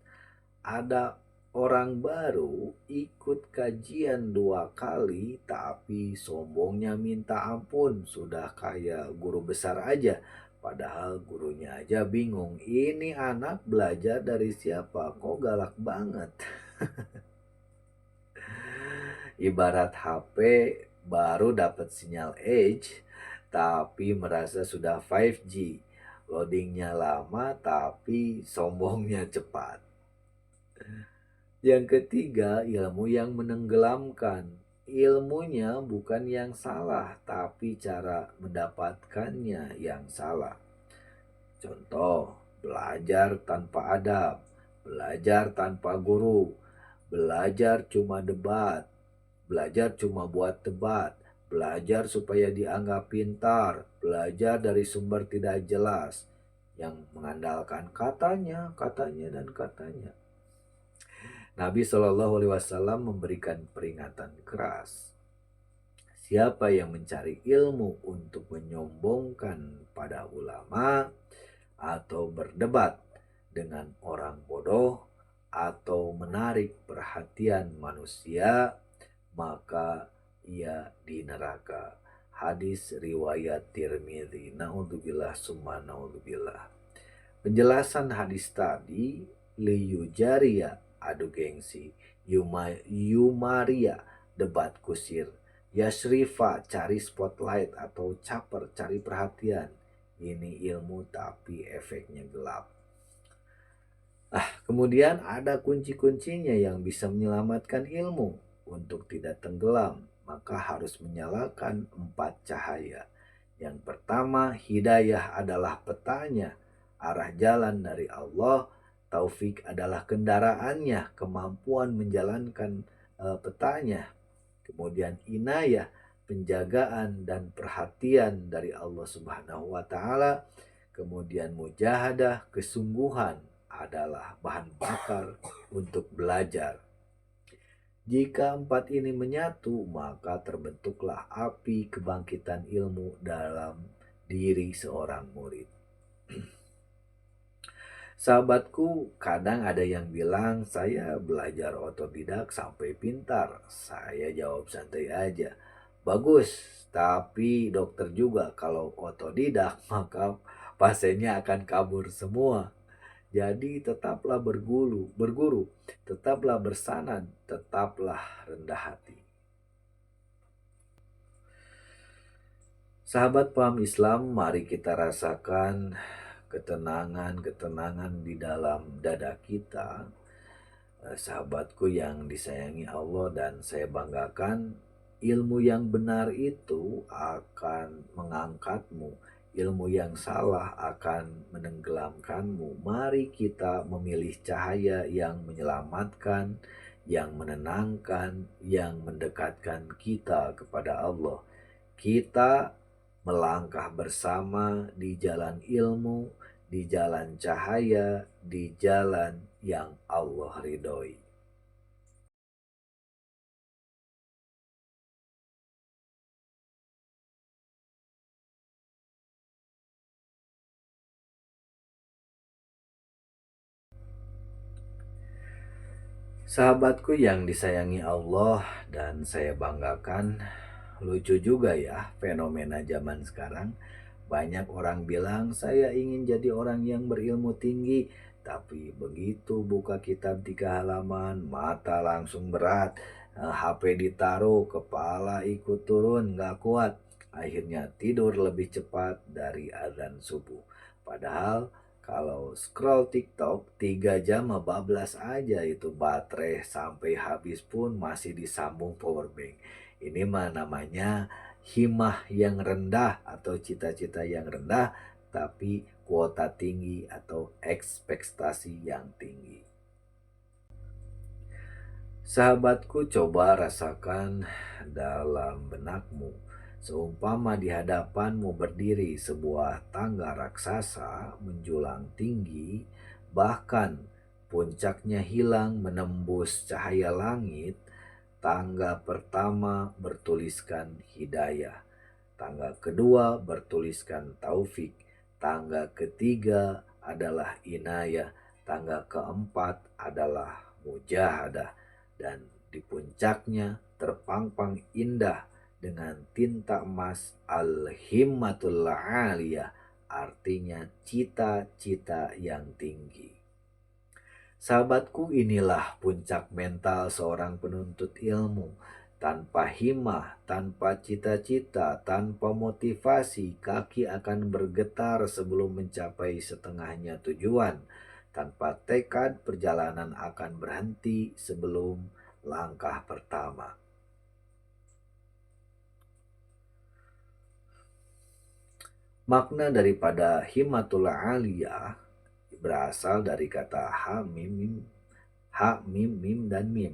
Ada orang baru ikut kajian 2 kali tapi sombongnya minta ampun, sudah kayak guru besar aja. Padahal gurunya aja bingung, ini anak belajar dari siapa, kok galak banget. Ibarat HP baru dapat sinyal Edge tapi merasa sudah 5G. Loadingnya lama tapi sombongnya cepat. Yang ketiga, ilmu yang menenggelamkan. Ilmunya bukan yang salah, tapi cara mendapatkannya yang salah. Contoh, belajar tanpa adab, belajar tanpa guru, belajar cuma debat, belajar cuma buat debat, belajar supaya dianggap pintar, belajar dari sumber tidak jelas, yang mengandalkan katanya, katanya, dan katanya. Nabi Shallallahu Alaihi Wasallam memberikan peringatan keras. Siapa yang mencari ilmu untuk menyombongkan pada ulama atau berdebat dengan orang bodoh atau menarik perhatian manusia, maka ia di neraka. Hadis riwayat Tirmidzi. Naudzubillah summa naudzubillah. Penjelasan hadis tadi, liyujaria adu gengsi, Yumaria debat kusir, Yasrifa cari spotlight atau caper cari perhatian. Ini ilmu tapi efeknya gelap. Kemudian ada kunci-kuncinya yang bisa menyelamatkan ilmu. Untuk tidak tenggelam, maka harus menyalakan 4 cahaya. Yang pertama, hidayah adalah petanya, arah jalan dari Allah. Taufik adalah kendaraannya, kemampuan menjalankan petanya. Kemudian inayah, penjagaan dan perhatian dari Allah Subhanahu wa taala. Kemudian mujahadah, kesungguhan adalah bahan bakar untuk belajar. Jika 4 ini menyatu, maka terbentuklah api kebangkitan ilmu dalam diri seorang murid. Sahabatku, kadang ada yang bilang saya belajar otodidak sampai pintar. Saya jawab santai aja. Bagus, tapi dokter juga kalau otodidak maka pasiennya akan kabur semua. Jadi tetaplah berguru, tetaplah bersanad, tetaplah rendah hati. Sahabat paham Islam, mari kita rasakan ketenangan-ketenangan di dalam dada kita. Sahabatku yang disayangi Allah dan saya banggakan, ilmu yang benar itu akan mengangkatmu, ilmu yang salah akan menenggelamkanmu. Mari kita memilih cahaya yang menyelamatkan, yang menenangkan, yang mendekatkan kita kepada Allah. Kita melangkah bersama di jalan ilmu, di jalan cahaya, di jalan yang Allah ridhoi. Sahabatku yang disayangi Allah dan saya banggakan, lucu juga ya fenomena zaman sekarang. Banyak orang bilang saya ingin jadi orang yang berilmu tinggi, tapi begitu buka kitab 3 halaman, mata langsung berat, HP ditaruh, kepala ikut turun, nggak kuat. Akhirnya tidur lebih cepat dari azan subuh. Padahal kalau scroll TikTok 3 jam bablas aja itu baterai sampai habis pun masih disambung power bank. Ini mah namanya himah yang rendah atau cita-cita yang rendah tapi kuota tinggi atau ekspektasi yang tinggi. Sahabatku, coba rasakan dalam benakmu. Seumpama di hadapanmu berdiri sebuah tangga raksasa menjulang tinggi, bahkan puncaknya hilang menembus cahaya langit. Tangga pertama bertuliskan hidayah, tangga kedua bertuliskan taufik, tangga ketiga adalah inayah, tangga keempat adalah mujahadah, dan di puncaknya terpampang indah dengan tinta emas al-himmatul aliyah, artinya cita-cita yang tinggi. Sahabatku, inilah puncak mental seorang penuntut ilmu. Tanpa himmah, tanpa cita-cita, tanpa motivasi, kaki akan bergetar sebelum mencapai setengahnya tujuan. Tanpa tekad, perjalanan akan berhenti sebelum langkah pertama. Makna daripada himmatul aliyah berasal dari kata ha mim mim, ha mim mim dan mim.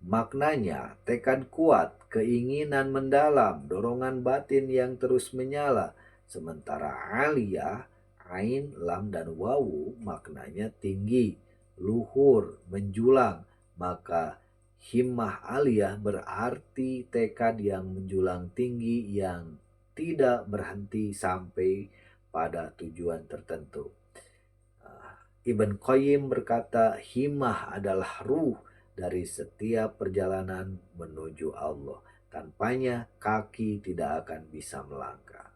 Maknanya tekad kuat, keinginan mendalam, dorongan batin yang terus menyala. Sementara aliyah, ain, lam, dan wawu maknanya tinggi, luhur, menjulang. Maka himmah aliyah berarti tekad yang menjulang tinggi yang tidak berhenti sampai pada tujuan tertentu. Ibn Qayyim berkata, himmah adalah ruh dari setiap perjalanan menuju Allah. Tanpanya kaki tidak akan bisa melangkah.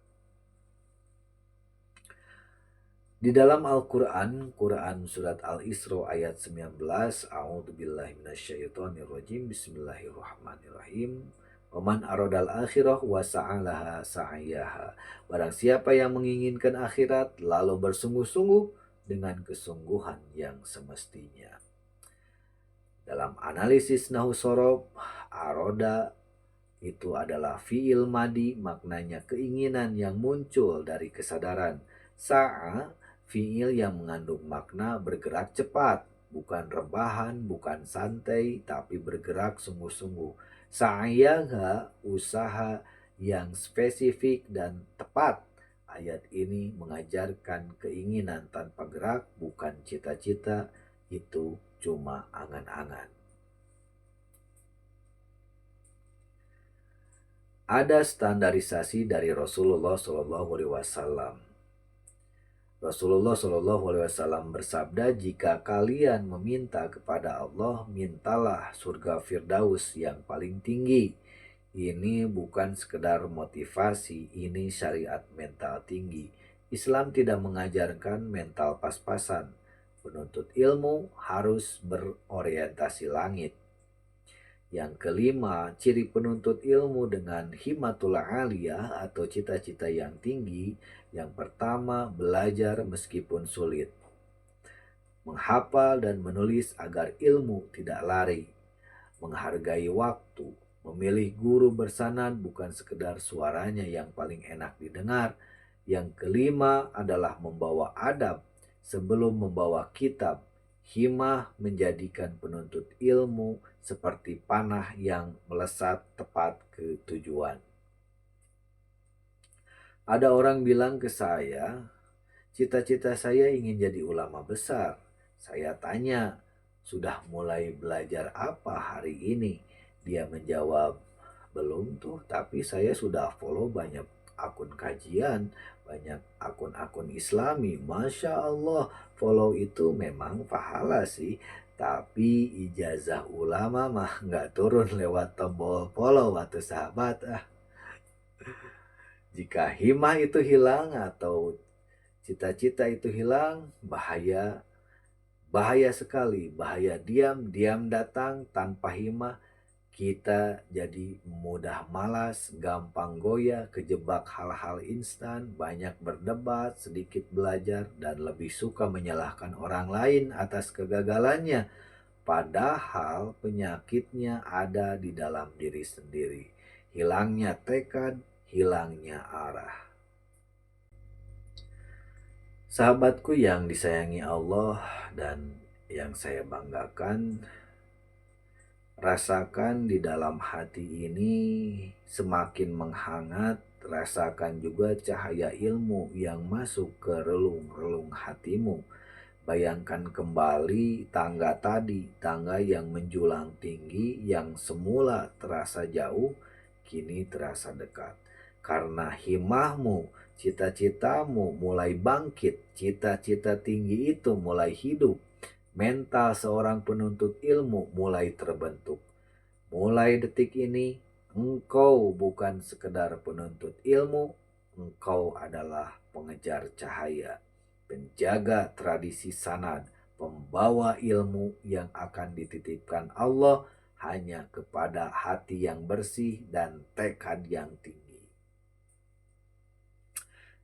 Di dalam Al-Quran, Quran Surat Al-Isra ayat 19, A'udzubillahi minasyaitonirrajim, Bismillahirrahmanirrahim. Waman aradal akhirah wa sa'alaha sa'yaha. Barang siapa yang menginginkan akhirat lalu bersungguh-sungguh dengan kesungguhan yang semestinya. Dalam analisis Nahu Sorob, aroda itu adalah fiil madi, maknanya keinginan yang muncul dari kesadaran. Sa'a, fiil yang mengandung makna bergerak cepat, bukan rebahan, bukan santai, tapi bergerak sungguh-sungguh. Sa'yaha, usaha yang spesifik dan tepat. Ayat ini mengajarkan keinginan tanpa gerak, bukan cita-cita, itu cuma angan-angan. Ada standarisasi dari Rasulullah SAW. Rasulullah SAW bersabda, jika kalian meminta kepada Allah, mintalah surga Firdaus yang paling tinggi. Ini bukan sekedar motivasi, ini syariat mental tinggi. Islam tidak mengajarkan mental pas-pasan. Penuntut ilmu harus berorientasi langit. Yang kelima, ciri penuntut ilmu dengan himmatul aliyah atau cita-cita yang tinggi. Yang pertama, belajar meskipun sulit. Menghafal dan menulis agar ilmu tidak lari. Menghargai waktu. Memilih guru bersanad bukan sekedar suaranya yang paling enak didengar. Yang kelima adalah membawa adab sebelum membawa kitab. Himah menjadikan penuntut ilmu seperti panah yang melesat tepat ke tujuan. Ada orang bilang ke saya, cita-cita saya ingin jadi ulama besar. Saya tanya, sudah mulai belajar apa hari ini? Dia menjawab, belum tuh, tapi saya sudah follow banyak akun kajian, banyak akun-akun Islami. Masya Allah, follow itu memang pahala sih. Tapi ijazah ulama mah nggak turun lewat tombol follow atau sahabat. Jika himah itu hilang atau cita-cita itu hilang, bahaya. Bahaya sekali, bahaya diam datang tanpa himah, kita jadi mudah malas, gampang goyah, kejebak hal-hal instan, banyak berdebat, sedikit belajar, dan lebih suka menyalahkan orang lain atas kegagalannya. Padahal penyakitnya ada di dalam diri sendiri. Hilangnya tekad, hilangnya arah. Sahabatku yang disayangi Allah dan yang saya banggakan, rasakan di dalam hati ini semakin menghangat, rasakan juga cahaya ilmu yang masuk ke relung-relung hatimu. Bayangkan kembali tangga tadi, tangga yang menjulang tinggi, yang semula terasa jauh, kini terasa dekat. Karena himahmu, cita-citamu mulai bangkit, cita-cita tinggi itu mulai hidup, mental seorang penuntut ilmu mulai terbentuk. Mulai detik ini, engkau bukan sekedar penuntut ilmu, engkau adalah pengejar cahaya, penjaga tradisi sanad, pembawa ilmu yang akan dititipkan Allah hanya kepada hati yang bersih dan tekad yang tinggi.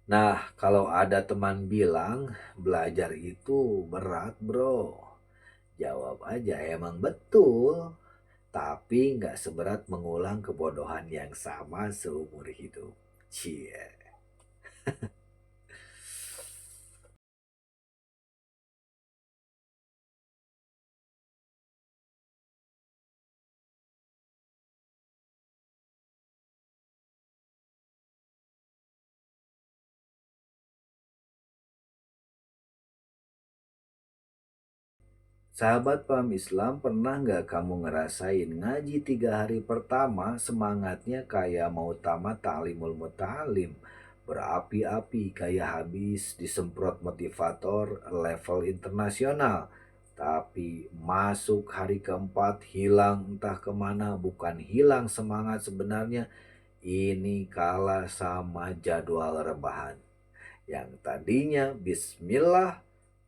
Nah, kalau ada teman bilang belajar itu berat bro, jawab aja emang betul. Tapi nggak seberat mengulang kebodohan yang sama seumur hidup. Cie. Sahabat paham Islam, pernah nggak kamu ngerasain ngaji 3 hari pertama semangatnya kayak mau tamat ta'limul muta'alim. Berapi-api kayak habis disemprot motivator level internasional. Tapi masuk hari keempat hilang entah kemana, bukan hilang semangat sebenarnya. Ini kalah sama jadwal rebahan. Yang tadinya bismillah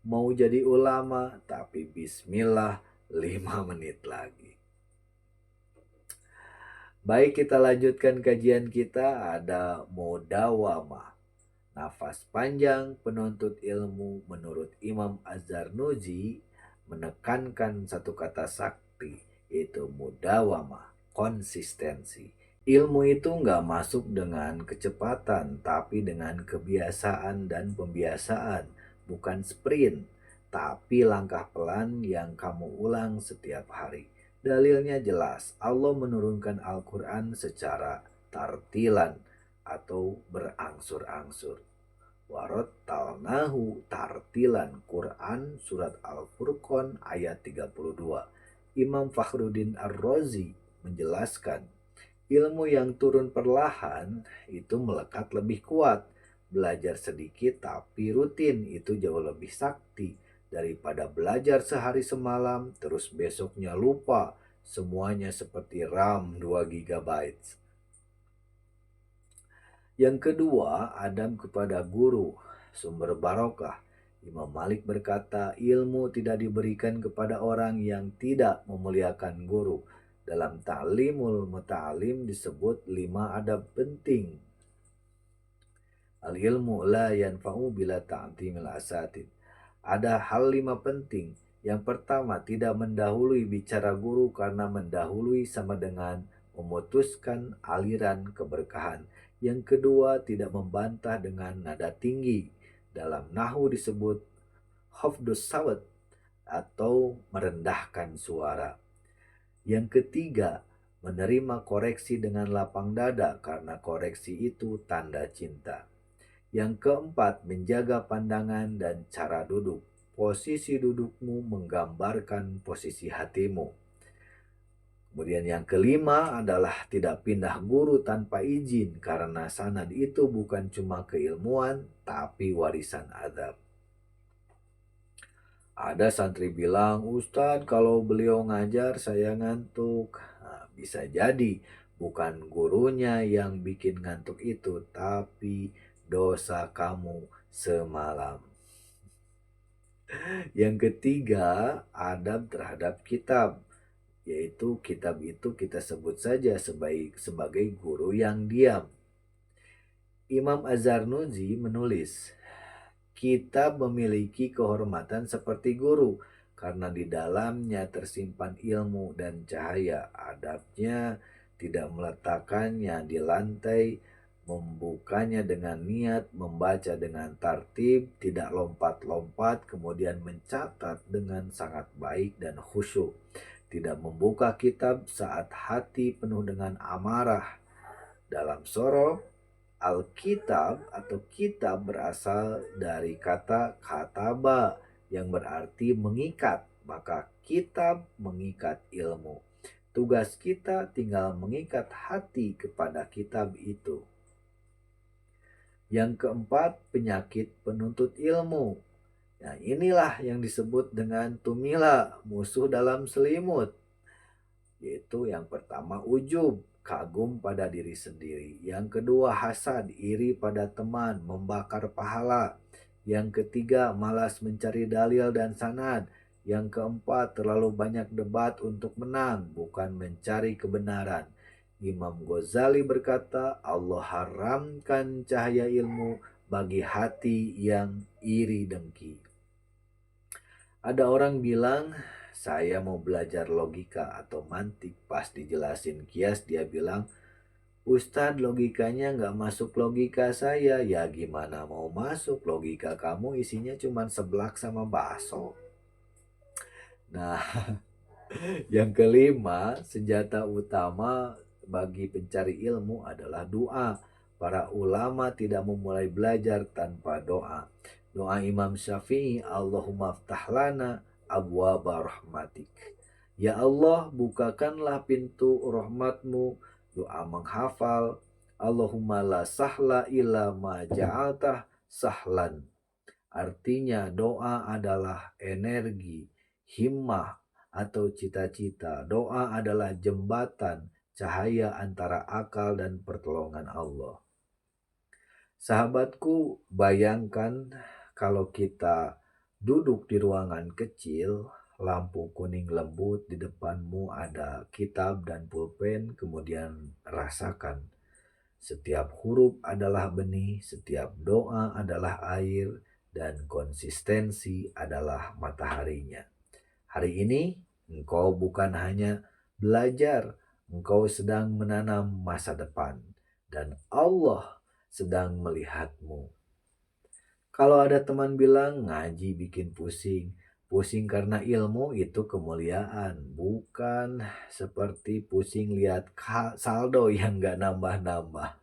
mau jadi ulama, tapi bismillah 5 menit lagi. Baik, kita lanjutkan kajian kita. Ada mudawamah. Nafas panjang penuntut ilmu menurut Imam Az-Zarnuji menekankan satu kata sakti, yaitu mudawamah, konsistensi. Ilmu itu nggak masuk dengan kecepatan, tapi dengan kebiasaan dan pembiasaan. Bukan sprint, tapi langkah pelan yang kamu ulang setiap hari. Dalilnya jelas, Allah menurunkan Al-Quran secara tartilan atau berangsur-angsur. Warattalnahu tartilan, Quran surat Al-Furqan ayat 32. Imam Fakhruddin Ar-Razi menjelaskan, ilmu yang turun perlahan itu melekat lebih kuat. Belajar sedikit tapi rutin itu jauh lebih sakti daripada belajar sehari semalam terus besoknya lupa. Semuanya seperti RAM 2 GB. Yang kedua, adab kepada guru, sumber barokah. Imam Malik berkata, ilmu tidak diberikan kepada orang yang tidak memuliakan guru. Dalam ta'limul muta'alim disebut 5 adab penting. Al-ilmu la yanfa'u bila ta'timil asatid. Ada hal 5 penting. Yang pertama, tidak mendahului bicara guru karena mendahului sama dengan memutuskan aliran keberkahan. Yang kedua, tidak membantah dengan nada tinggi. Dalam nahu disebut khafdus sawt atau merendahkan suara. Yang ketiga, menerima koreksi dengan lapang dada karena koreksi itu tanda cinta. Yang keempat, menjaga pandangan dan cara duduk. Posisi dudukmu menggambarkan posisi hatimu. Kemudian yang kelima adalah tidak pindah guru tanpa izin karena sanad itu bukan cuma keilmuan tapi warisan adab. Ada santri bilang, Ustadz kalau beliau ngajar saya ngantuk. Nah, bisa jadi bukan gurunya yang bikin ngantuk itu, tapi dosa kamu semalam. Yang ketiga, adab terhadap kitab. Yaitu kitab itu kita sebut saja sebagai guru yang diam. Imam Az-Zarnuji menulis, kitab memiliki kehormatan seperti guru karena di dalamnya tersimpan ilmu dan cahaya. Adabnya tidak meletakkannya di lantai, membukanya dengan niat, membaca dengan tertib, tidak lompat-lompat, kemudian mencatat dengan sangat baik dan khusyuk. Tidak membuka kitab saat hati penuh dengan amarah. Dalam sorok, Alkitab atau kitab berasal dari kata kataba yang berarti mengikat, maka kitab mengikat ilmu. Tugas kita tinggal mengikat hati kepada kitab itu. Yang keempat, penyakit penuntut ilmu. Nah, inilah yang disebut dengan tumila, musuh dalam selimut. Yaitu yang pertama ujub, kagum pada diri sendiri. Yang kedua hasad, iri pada teman, membakar pahala. Yang ketiga malas mencari dalil dan sanad. Yang keempat terlalu banyak debat untuk menang, bukan mencari kebenaran. Imam Ghazali berkata, Allah haramkan cahaya ilmu bagi hati yang iri dengki. Ada orang bilang, saya mau belajar logika atau mantik. Pas dijelasin kias dia bilang, Ustadz logikanya nggak masuk logika saya. Ya gimana mau masuk, logika kamu isinya cuma seblak sama bakso. Nah, yang kelima, senjata utama bagi pencari ilmu adalah doa. Para ulama tidak memulai belajar tanpa doa. Doa Imam Syafi'i, Allahumma ftah lana abwaba rahmatik. Ya Allah, bukakanlah pintu rahmatmu. Doa menghafal, Allahumma la sahla illa ma ja'altah sahlan. Artinya doa adalah energi, himmah, atau cita-cita. Doa adalah jembatan, cahaya antara akal dan pertolongan Allah. Sahabatku, bayangkan kalau kita duduk di ruangan kecil, lampu kuning lembut, di depanmu ada kitab dan pulpen, kemudian rasakan. Setiap huruf adalah benih, setiap doa adalah air, dan konsistensi adalah mataharinya. Hari ini engkau bukan hanya belajar, engkau sedang menanam masa depan, dan Allah sedang melihatmu. Kalau ada teman bilang ngaji bikin pusing, pusing karena ilmu itu kemuliaan, bukan seperti pusing lihat saldo yang gak nambah-nambah.